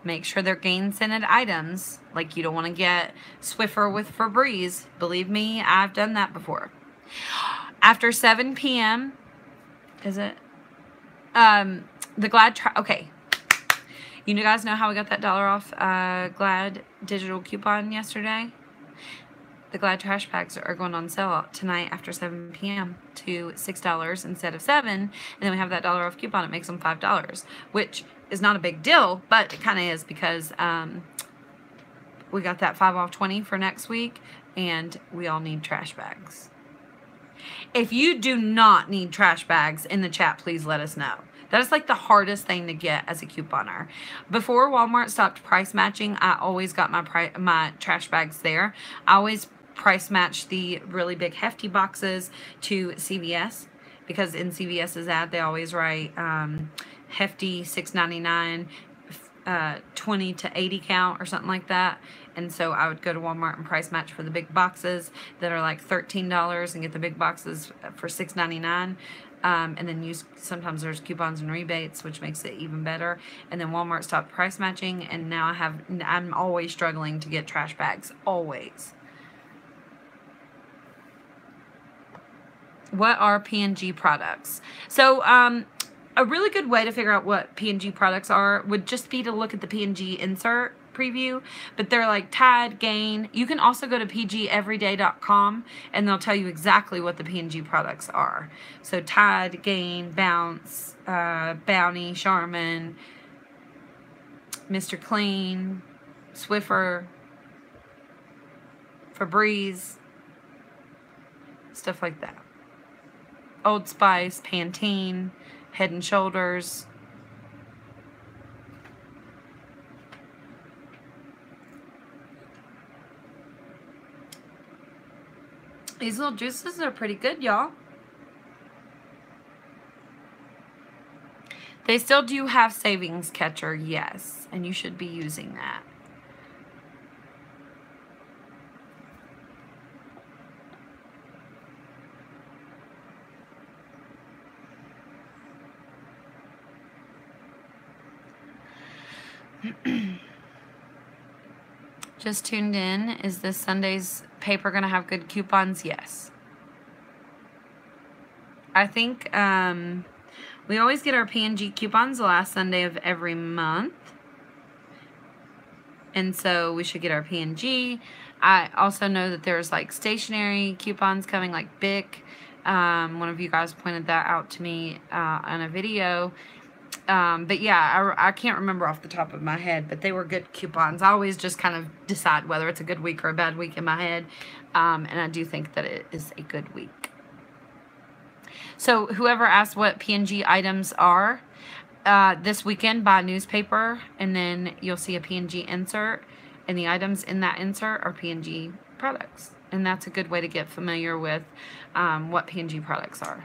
Speaker 1: Make sure they're gain-scented items. Like, you don't want to get Swiffer with Febreze. Believe me, I've done that before. After 7 p.m., is it? The Glad, okay. You guys know how we got that $1 off Glad digital coupon yesterday? The Glad trash bags are going on sale tonight after 7 p.m. to $6 instead of $7. And then we have that $1 off coupon. It makes them $5, which is not a big deal, but it kind of is because we got that 5 off 20 for next week, and we all need trash bags. If you do not need trash bags in the chat, please let us know. That is like the hardest thing to get as a couponer. Before Walmart stopped price matching, I always got my trash bags there. I always price match the really big hefty boxes to CVS, because in CVS's ad they always write hefty $6.99, 20 to 80 count or something like that. And so I would go to Walmart and price match for the big boxes that are like $13 and get the big boxes for $6.99. And then use, sometimes there's coupons and rebates, which makes it even better. And then Walmart stopped price matching, and now I'm always struggling to get trash bags, always. What are P&G products? So, a really good way to figure out what P&G products are would just be to look at the P&G insert preview, but they're like Tide, Gain. You can also go to pgeveryday.com and they'll tell you exactly what the P&G products are. So Tide, Gain, Bounce, Bounty, Charmin, Mr. Clean, Swiffer, Febreze, stuff like that. Old Spice, Pantene, Head and Shoulders. These little juices are pretty good, y'all. They still do have Savings Catcher, yes, and you should be using that. Just tuned in. Is this Sunday's paper going to have good coupons? Yes. I think we always get our P&G coupons the last Sunday of every month. And so we should get our P&G. I also know that there's like stationery coupons coming, like Bic. One of you guys pointed that out to me on a video. But yeah, I can't remember off the top of my head, but they were good coupons. I always just kind of decide whether it's a good week or a bad week in my head. And I do think that it is a good week. So whoever asked what P&G items are, this weekend buy a newspaper, and then you'll see a P&G insert, and the items in that insert are P&G products. And that's a good way to get familiar with what P&G products are.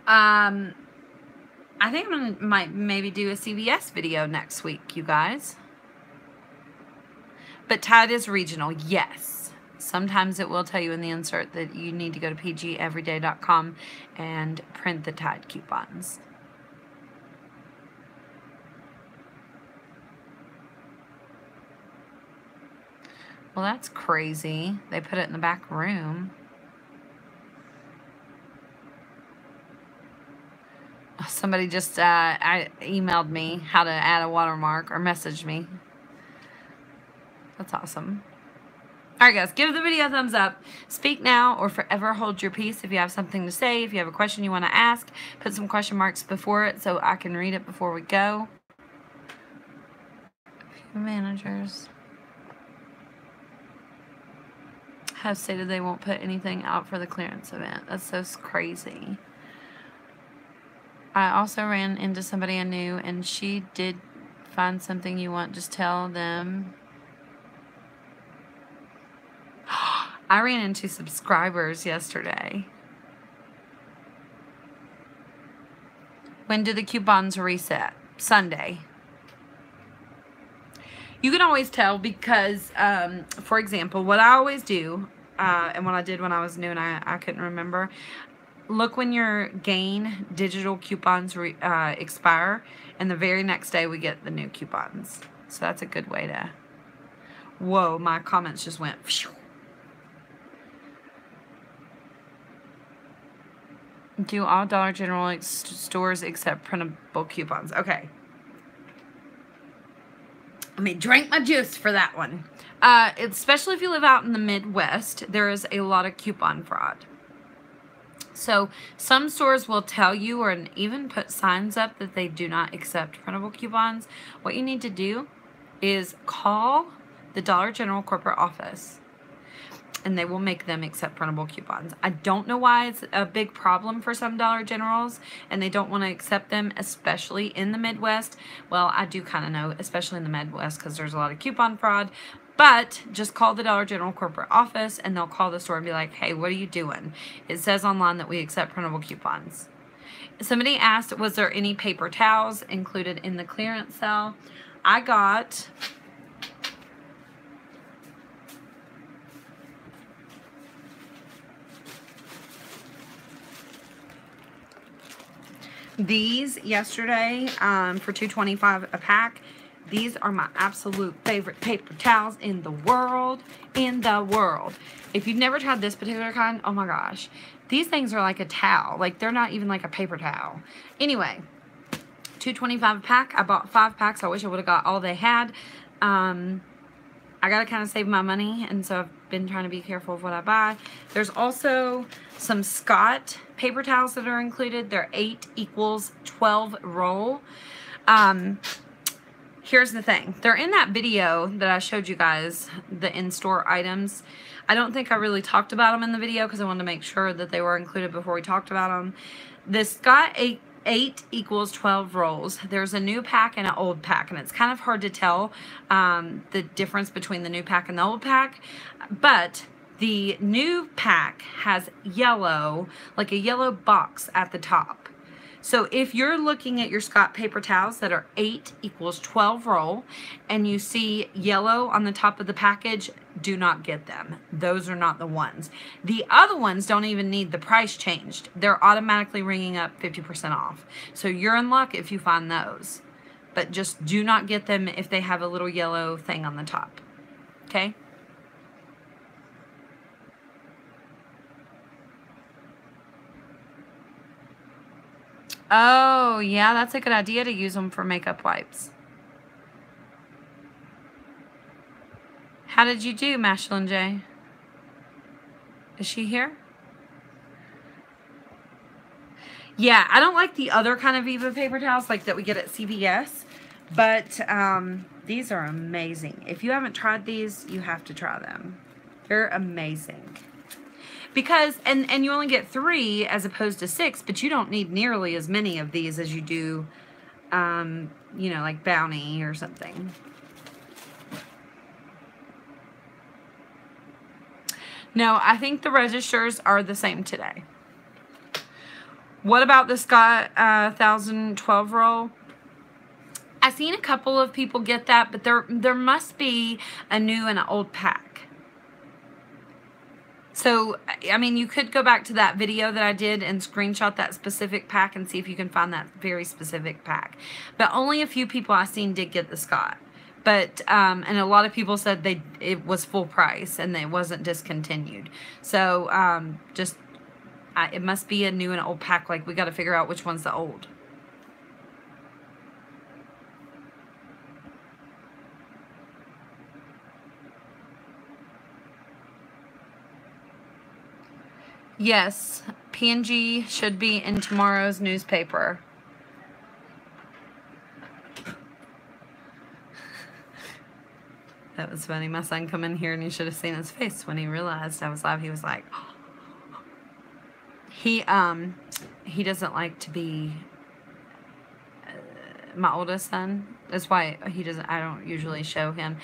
Speaker 1: I think might maybe do a CVS video next week, you guys. But Tide is regional, yes. Sometimes it will tell you in the insert that you need to go to pgeveryday.com and print the Tide coupons. Well, that's crazy. They put it in the back room. Somebody just emailed me how to add a watermark or messaged me. That's awesome. All right, guys, give the video a thumbs up. Speak now or forever hold your peace. If you have something to say, if you have a question you want to ask, put some question marks before it so I can read it before we go. A few managers have stated they won't put anything out for the clearance event. That's so crazy. I also ran into somebody I knew, and she did find something you want. Just tell them. I ran into subscribers yesterday. When do the coupons reset? Sunday. You can always tell because, for example, what I always do, and what I did when I was new and I couldn't remember, look when your Gain digital coupons expire, and the very next day we get the new coupons. So that's a good way to... Whoa, my comments just went... Phew. Do all Dollar General stores accept printable coupons? Okay. Let me drink my juice for that one. Especially if you live out in the Midwest, there is a lot of coupon fraud. So some stores will tell you or even put signs up that they do not accept printable coupons. What you need to do is call the Dollar General corporate office, and they will make them accept printable coupons. I don't know why it's a big problem for some Dollar Generals and they don't want to accept them, especially in the Midwest. Well, I do kind of know, especially in the Midwest, because there's a lot of coupon fraud. But just call the Dollar General corporate office and they'll call the store and be like, hey, what are you doing? It says online that we accept printable coupons. Somebody asked, was there any paper towels included in the clearance sale? I got... these yesterday for $2.25 a pack. These are my absolute favorite paper towels in the world. If you've never tried this particular kind, oh my gosh. These things are like a towel. Like, they're not even like a paper towel. Anyway, $2.25 a pack. I bought 5 packs. I wish I would have got all they had. I got to kind of save my money, and so I've been trying to be careful of what I buy. There's also some Scott paper towels that are included. They're 8 equals 12 roll. Here's the thing. They're in that video that I showed you guys, the in-store items. I don't think I really talked about them in the video because I wanted to make sure that they were included before we talked about them. The Scott 8 equals 12 rolls. There's a new pack and an old pack, and it's kind of hard to tell the difference between the new pack and the old pack. But the new pack has yellow, like a yellow box at the top. So if you're looking at your Scott paper towels that are 8 equals 12 roll and you see yellow on the top of the package, do not get them. Those are not the ones. The other ones don't even need the price changed. They're automatically ringing up 50% off. So you're in luck if you find those. But just do not get them if they have a little yellow thing on the top. Okay? Oh, yeah, that's a good idea to use them for makeup wipes. How did you do, Mashlyn J? Is she here? Yeah, I don't like the other kind of Viva paper towels like that we get at CVS, but these are amazing. If you haven't tried these, you have to try them. They're amazing. Because, and you only get 3 as opposed to 6, but you don't need nearly as many of these as you do, you know, like Bounty or something. No, I think the registers are the same today. What about the Scott 1012 roll? I've seen a couple of people get that, but there must be a new and an old pack. So, I mean, you could go back to that video that I did and screenshot that specific pack and see if you can find that very specific pack. But only a few people I've seen did get the Scott. But, and a lot of people said it was full price and it wasn't discontinued. So, it must be a new and old pack. Like, we got to figure out which one's the old. Yes, P&G should be in tomorrow's newspaper. That was funny. My son come in here and you should have seen his face when he realized I was live. He was like, he doesn't like to be my oldest son. That's why I don't usually show him.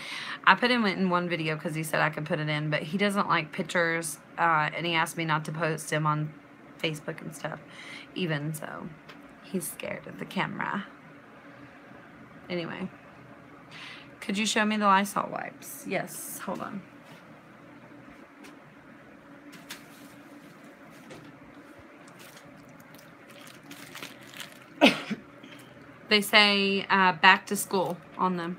Speaker 1: I put him in one video because he said I could put it in, but he doesn't like pictures, and he asked me not to post him on Facebook and stuff, even, so he's scared of the camera. Anyway, could you show me the Lysol wipes? Yes, hold on. They say back to school on them.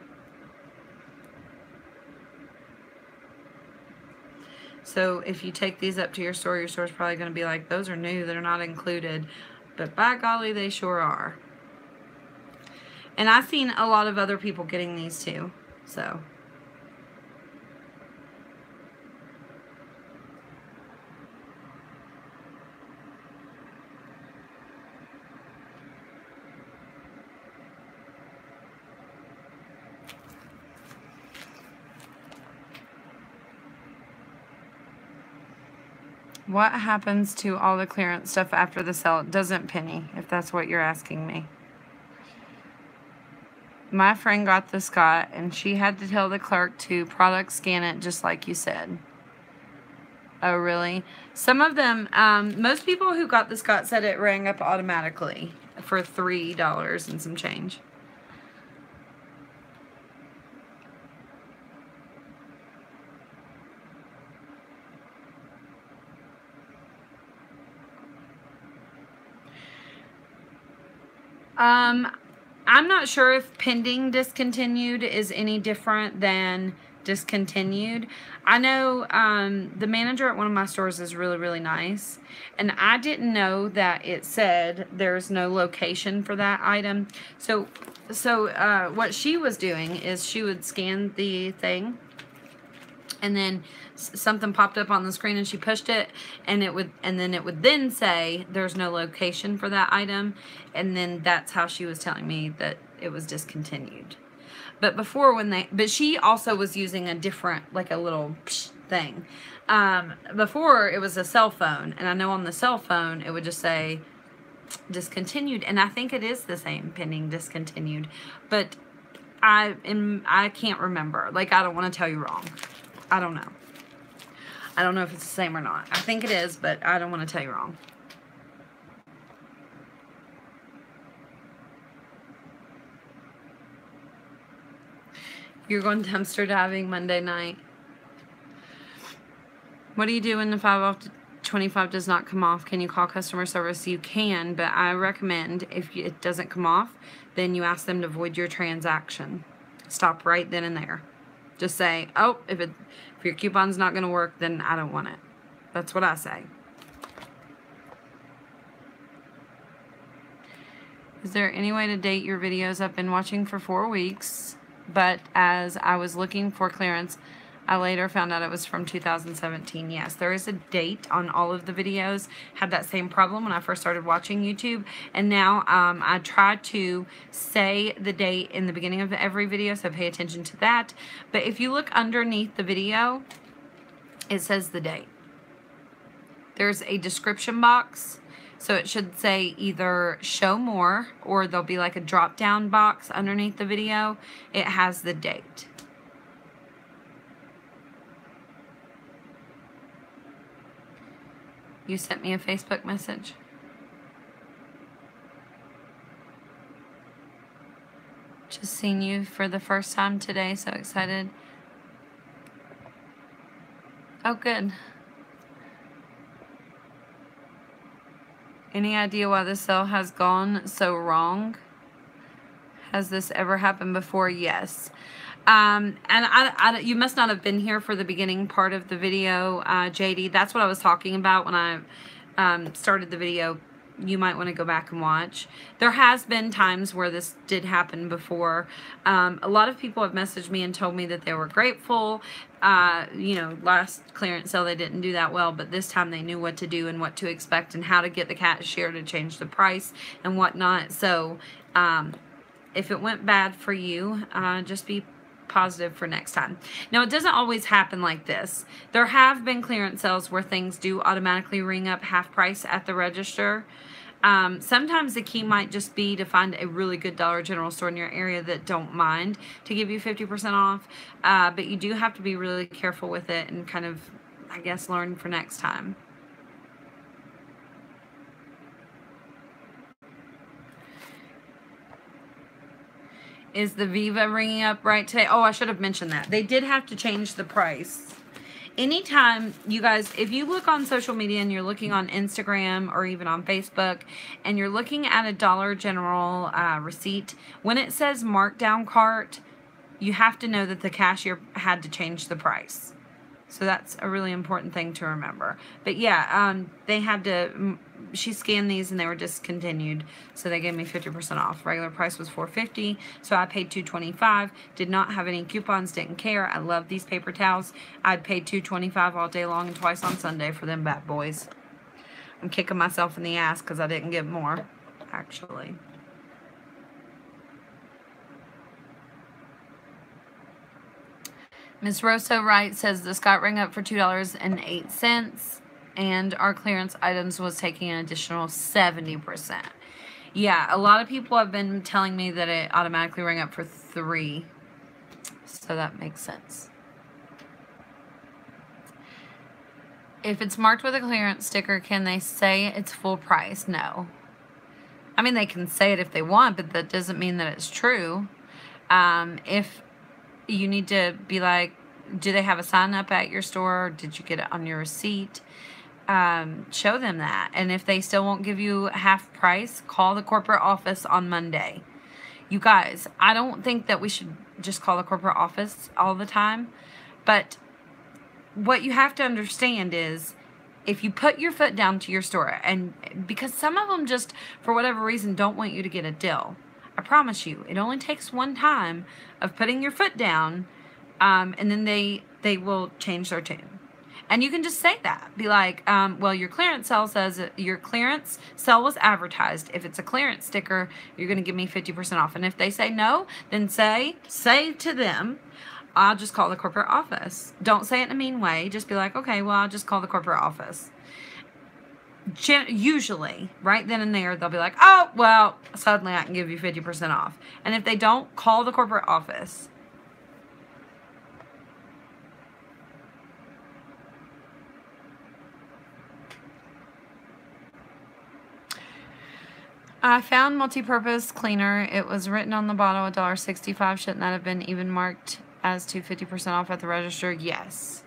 Speaker 1: So if you take these up to your store's probably going to be like, those are new, they're not included. But by golly, they sure are. And I've seen a lot of other people getting these too, so. What happens to all the clearance stuff after the sale? It doesn't, Penny, if that's what you're asking me. My friend got the Scott, and she had to tell the clerk to product scan it just like you said. Oh, really? Some of them, most people who got the Scott said it rang up automatically for $3 and some change. I'm not sure if pending discontinued is any different than discontinued. I know the manager at one of my stores is really, really nice. And I didn't know that it said there's no location for that item. So what she was doing is she would scan the thing, and then something popped up on the screen and she pushed it, and then it would then say there's no location for that item, and then that's how she was telling me that it was discontinued. But before, but she also was using a different, like a little thing. Before it was a cell phone, and I know on the cell phone it would just say discontinued, and I think it is the same, pending discontinued, but I can't remember. Like, I don't want to tell you wrong. I don't know. I don't know if it's the same or not. I think it is, but I don't want to tell you wrong. You're going dumpster diving Monday night. What do you do when the 5 off 25 does not come off? Can you call customer service? You can, but I recommend if it doesn't come off, then you ask them to void your transaction. Stop right then and there. Just say, oh, if your coupon's not going to work, then I don't want it. That's what I say. Is there any way to date your videos? I've been watching for 4 weeks, but as I was looking for clearance, I later found out it was from 2017. Yes, there is a date on all of the videos. Had that same problem when I first started watching YouTube, and now I try to say the date in the beginning of every video, so pay attention to that. But if you look underneath the video, it says the date. There's a description box, so it should say either show more, or there'll be like a drop down box underneath the video. It has the date. You sent me a Facebook message. Just seen you for the first time today. So excited. Oh, good. Any idea why the sale has gone so wrong? Has this ever happened before? Yes. And you must not have been here for the beginning part of the video, JD. That's what I was talking about when I started the video. You might want to go back and watch. There has been times where this did happen before. A lot of people have messaged me and told me that they were grateful. You know, last clearance sale they didn't do that well, but this time they knew what to do and what to expect and how to get the cashier to change the price and whatnot. So if it went bad for you, just be positive for next time. Now, it doesn't always happen like this. There have been clearance sales where things do automatically ring up half price at the register. Sometimes the key might just be to find a really good Dollar General store in your area that don't mind to give you 50% off. But you do have to be really careful with it and kind of, I guess, learn for next time. Is the Viva ringing up right today? Oh, I should have mentioned that. They did have to change the price. Anytime, you guys, if you look on social media and you're looking on Instagram or even on Facebook and you're looking at a Dollar General receipt, when it says markdown cart, you have to know that the cashier had to change the price. So that's a really important thing to remember. But yeah, they had to, she scanned these and they were discontinued. So they gave me 50% off. Regular price was $4.50. So I paid $2.25. Did not have any coupons, didn't care. I love these paper towels. I'd paid $2.25 all day long and twice on Sunday for them bad boys. I'm kicking myself in the ass because I didn't get more, actually. Ms. Rosso Wright says this got rang up for $2.08 and our clearance items was taking an additional 70%. Yeah, a lot of people have been telling me that it automatically rang up for $3. So that makes sense. If it's marked with a clearance sticker, can they say it's full price? No. I mean, they can say it if they want, but that doesn't mean that it's true. If you need to be like, do they have a sign up at your store? Or did you get it on your receipt? Show them that. And if they still won't give you half price, call the corporate office on Monday. You guys, I don't think that we should just call the corporate office all the time. But what you have to understand is if you put your foot down to your store, and because some of them just, for whatever reason, don't want you to get a deal. I promise you, it only takes one time of putting your foot down, and then they will change their tune. And you can just say that. Be like, well, your clearance sale says your clearance sale was advertised. If it's a clearance sticker, you're going to give me 50% off. And if they say no, then say to them, I'll just call the corporate office. Don't say it in a mean way. Just be like, okay, well, I'll just call the corporate office. Usually, right then and there, they'll be like, oh, well, suddenly I can give you 50% off. And if they don't, call the corporate office. I found multi-purpose cleaner. It was written on the bottle $1.65. Shouldn't that have been even marked as to 50% off at the register? Yes.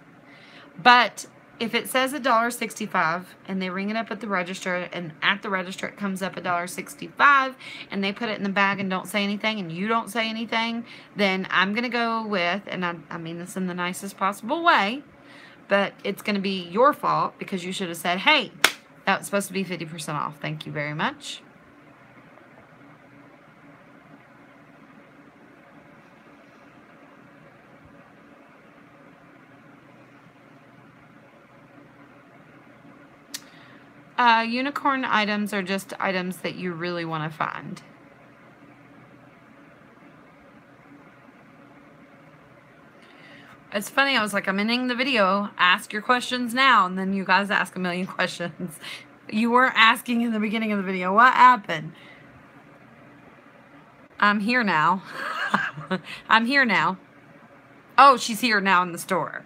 Speaker 1: But if it says $1.65 and they ring it up at the register, and at the register it comes up $1.65 and they put it in the bag and don't say anything and you don't say anything, then I'm going to go with, and I mean this in the nicest possible way, but it's going to be your fault because you should have said, hey, that was supposed to be 50% off. Thank you very much. Unicorn items are just items that you really want to find. It's funny, I was like, I'm ending the video, ask your questions now, and then you guys ask a million questions. You weren't asking in the beginning of the video. What happened? I'm here now. I'm here now. Oh, she's here now in the store.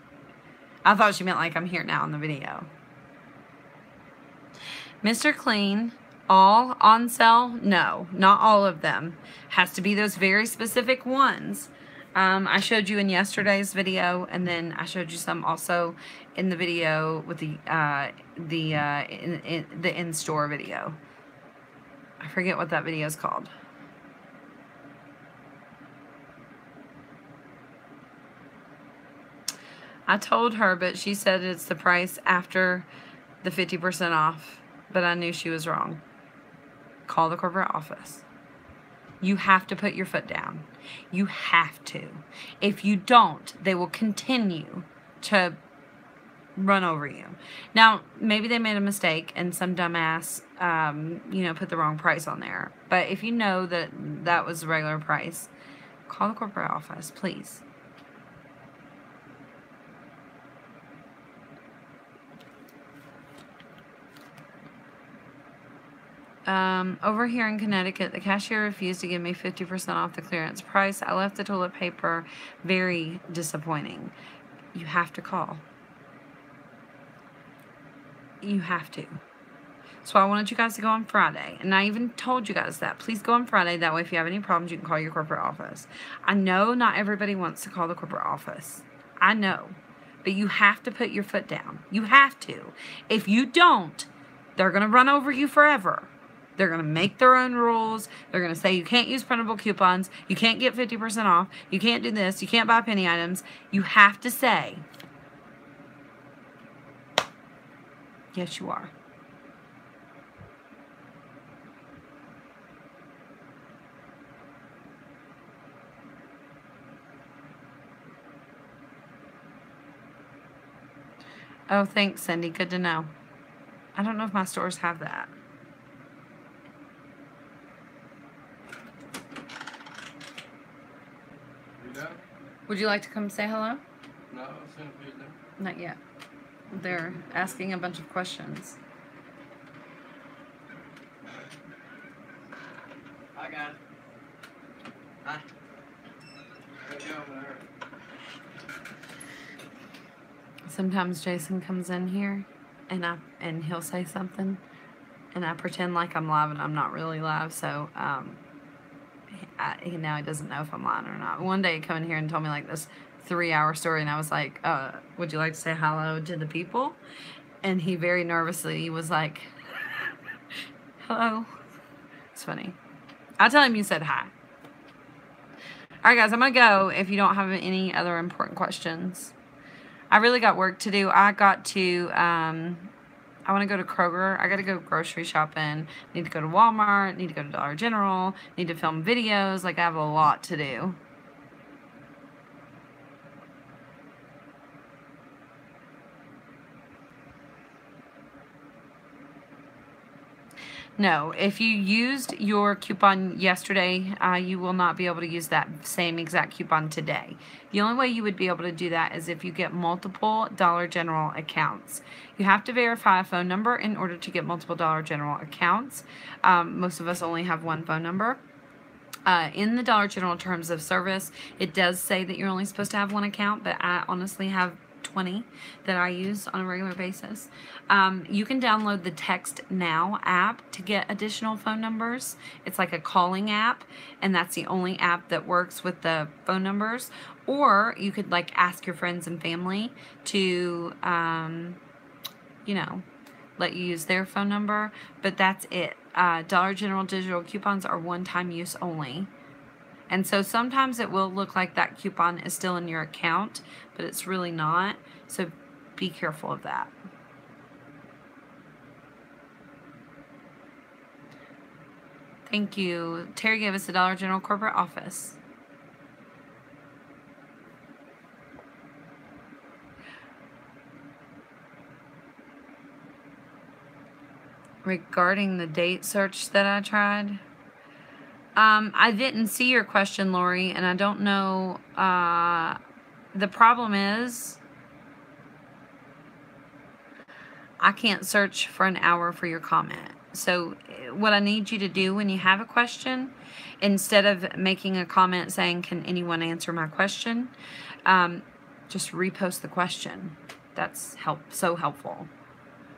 Speaker 1: I thought she meant like I'm here now in the video. Mr. Clean, all on sale? No, not all of them. Has to be those very specific ones. I showed you in yesterday's video, and then I showed you some also in the video with the in-store video. I forget what that video is called. I told her, but she said it's the price after the 50% off, but I knew she was wrong. Call the corporate office. You have to put your foot down. You have to. If you don't, they will continue to run over you. Now, maybe they made a mistake and some dumbass, put the wrong price on there. But if you know that that was the regular price, call the corporate office, please. Over here in Connecticut, the cashier refused to give me 50% off the clearance price. I left the toilet paper. Very disappointing. You have to call. You have to. So I wanted you guys to go on Friday. And I even told you guys that. Please go on Friday. That way if you have any problems, you can call your corporate office. I know not everybody wants to call the corporate office. I know. But you have to put your foot down. You have to. If you don't, they're going to run over you forever. They're going to make their own rules. They're going to say you can't use printable coupons. You can't get 50% off. You can't do this. You can't buy penny items. You have to say, yes, you are. Oh, thanks, Cindy. Good to know. I don't know if my stores have that. Would you like to come say hello?
Speaker 2: No, simply no.
Speaker 1: Not yet. They're asking a bunch of questions.
Speaker 2: I got it. Hi. How you doing there?
Speaker 1: Sometimes Jason comes in here and he'll say something and I pretend like I'm live and I'm not really live, so now he doesn't know if I'm lying or not. One day he came in here and told me like this 3-hour story and I was like, would you like to say hello to the people? And he very nervously was like, hello. It's funny. I'll tell him you said hi. Alright guys, I'm going to go if you don't have any other important questions. I really got work to do. I got to, I want to go to Kroger. I got to go grocery shopping. Need to go to Walmart. Need to go to Dollar General. Need to film videos. Like, I have a lot to do. No, if you used your coupon yesterday, you will not be able to use that same exact coupon today. The only way you would be able to do that is if you get multiple Dollar General accounts. You have to verify a phone number in order to get multiple Dollar General accounts. Most of us only have one phone number. In the Dollar General terms of service, it does say that you're only supposed to have one account, but I honestly have 20 that I use on a regular basis. You can download the Text Now app to get additional phone numbers. It's like a calling app, and that's the only app that works with the phone numbers. Or you could like ask your friends and family to, let you use their phone number, but that's it. Dollar General digital coupons are one-time use only. And so sometimes it will look like that coupon is still in your account, but it's really not. So be careful of that. Thank you. Terry gave us the Dollar General corporate office. Regarding the date search that I tried, I didn't see your question, Lori, and I don't know. The problem is I can't search for an hour for your comment. So what I need you to do when you have a question, instead of making a comment saying, can anyone answer my question, just repost the question. That's so helpful.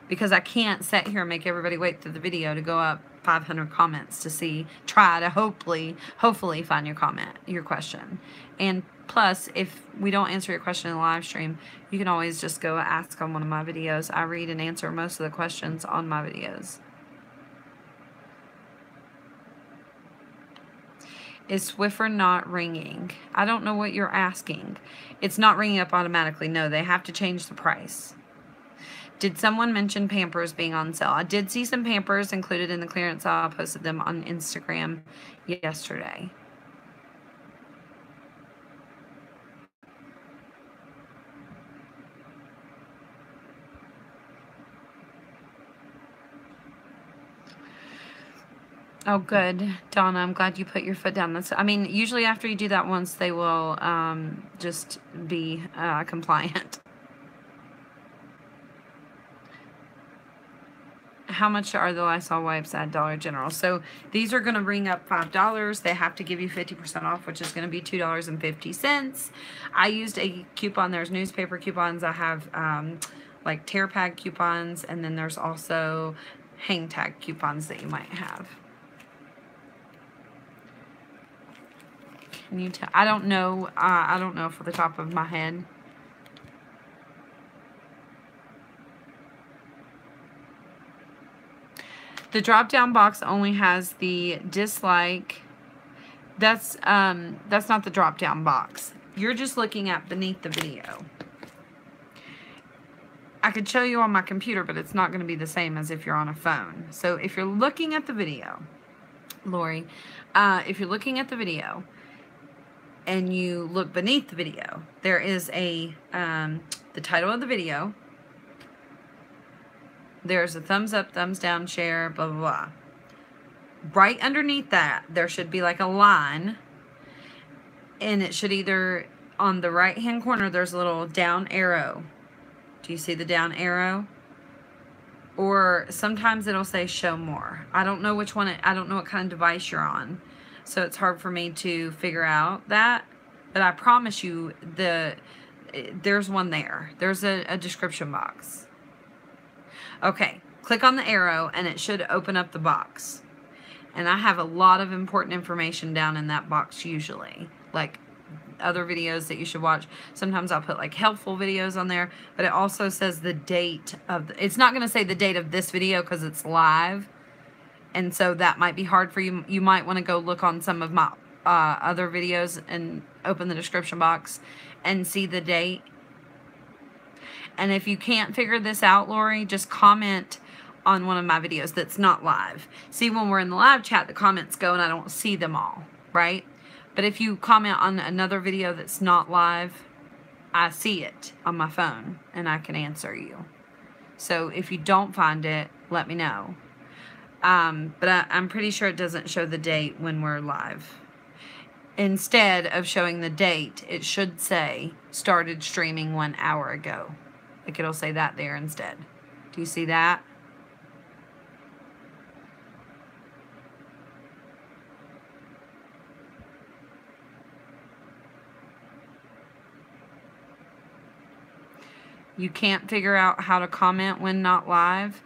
Speaker 1: because I can't sit here and make everybody wait through the video to go up 500 comments to try to hopefully find your question. And plus, if we don't answer your question in the live stream, you can always just go ask on one of my videos. I read and answer most of the questions on my videos. Is Swiffer not ringing? I don't know what you're asking. It's not ringing up automatically. No, they have to change the price. Did someone mention Pampers being on sale? I did see some Pampers included in the clearance aisle. I posted them on Instagram yesterday. Oh, good. Donna, I'm glad you put your foot down. I mean, usually after you do that once, they will just be compliant. How much are the Lysol wipes at Dollar General? So these are going to ring up $5. They have to give you 50% off, which is going to be $2.50. I used a coupon. There's newspaper coupons. I have like tear pad coupons, and then there's also hang tag coupons that you might have. Can you tell? I don't know. I don't know for the top of my head. The drop-down box only has the dislike. That's not the drop-down box. You're just looking at beneath the video. I could show you on my computer, but it's not going to be the same as if you're on a phone. So if you're looking at the video, Lori, if you're looking at the video and you look beneath the video, there is a the title of the video. There's a thumbs up, thumbs down, share, blah, blah, blah. Right underneath that, there should be like a line. And it should either, on the right-hand corner, there's a little down arrow. Do you see the down arrow? Or sometimes it'll say show more. I don't know which one, I don't know what kind of device you're on. So it's hard for me to figure out that. But I promise you, there's one there. There's a description box. Okay, click on the arrow and it should open up the box. And I have a lot of important information down in that box usually. Like other videos that you should watch. Sometimes I'll put like helpful videos on there. But it also says the date of... it's not going to say the date of this video because it's live. And so that might be hard for you. You might want to go look on some of my other videos and open the description box and see the date. And if you can't figure this out, Lori, just comment on one of my videos that's not live. See, when we're in the live chat, the comments go and I don't see them all, right? But if you comment on another video that's not live, I see it on my phone and I can answer you. So if you don't find it, let me know. But I'm pretty sure it doesn't show the date when we're live. Instead of showing the date, it should say started streaming 1 hour ago. Like it'll say that there instead. Do you see that? You can't figure out how to comment when not live.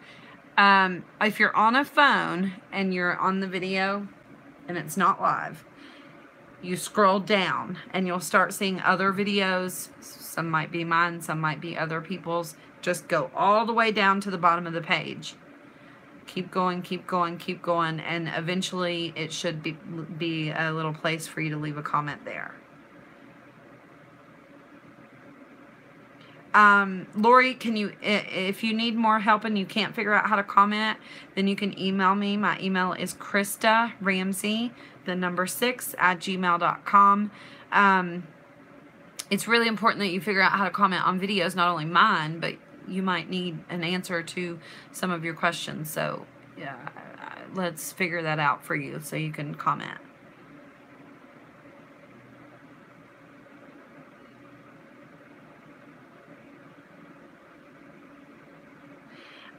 Speaker 1: If you're on a phone and you're on the video and it's not live, you scroll down and you'll start seeing other videos. Some might be mine, some might be other people's. Just go all the way down to the bottom of the page. Keep going, keep going, keep going, and eventually it should be a little place for you to leave a comment there. Lori, can you, if you need more help and you can't figure out how to comment, then you can email me. My email is Christa Ramsey, the number 6 at gmail.com. It's really important that you figure out how to comment on videos, not only mine, but you might need an answer to some of your questions. So yeah, let's figure that out for you so you can comment.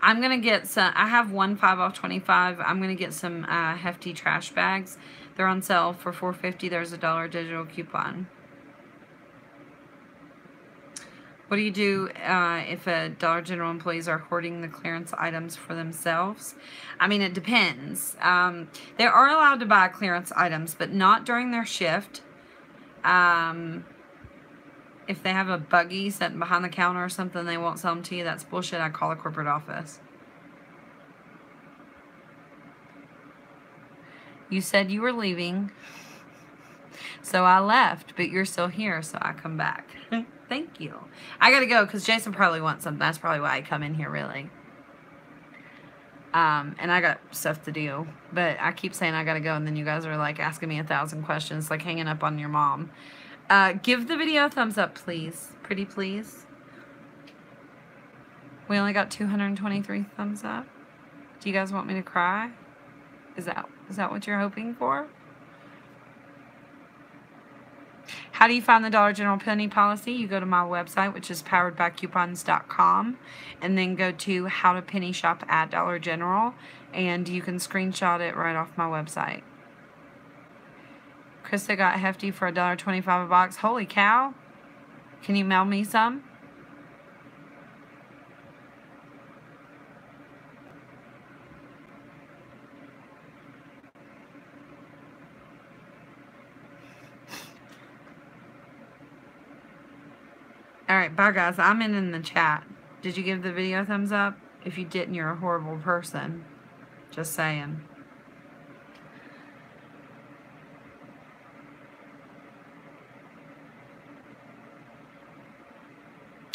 Speaker 1: I'm going to get some, I have one 5 off 25. I'm going to get some hefty trash bags. They're on sale for $4.50. There's a $1 digital coupon. What do you do if a Dollar General employees are hoarding the clearance items for themselves? I mean, it depends. They are allowed to buy clearance items, but not during their shift. If they have a buggy sitting behind the counter or something, they won't sell them to you. That's bullshit. I'd call a corporate office. You said you were leaving, so I left, but you're still here, so I come back. Thank you. I gotta go because Jason probably wants something. That's probably why I come in here, really. And I got stuff to do, but I keep saying I gotta go, and then you guys are like asking me 1,000 questions, like hanging up on your mom. Give the video a thumbs up, please. Pretty please. We only got 223 thumbs up. Do you guys want me to cry? Is that what you're hoping for? How do you find the Dollar General penny policy? You go to my website, which is poweredbycoupons.com, and then go to how to penny shop at Dollar General, and you can screenshot it right off my website. Christa got hefty for $1.25 a box. Holy cow. Can you mail me some? Alright, bye guys. I'm in the chat. Did you give the video a thumbs up? If you didn't, you're a horrible person. Just saying.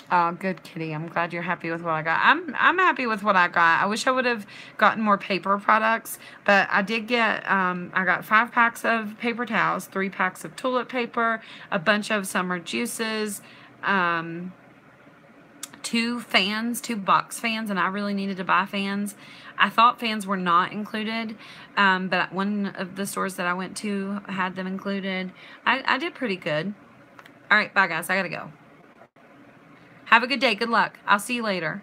Speaker 1: Oh, good kitty. I'm glad you're happy with what I got. I'm happy with what I got. I wish I would have gotten more paper products, but I did get, I got 5 packs of paper towels, 3 packs of toilet paper, a bunch of summer juices, 2 fans, 2 box fans, and I really needed to buy fans. I thought fans were not included, but one of the stores that I went to had them included. I did pretty good. All right, bye guys. I gotta go. Have a good day. Good luck. I'll see you later.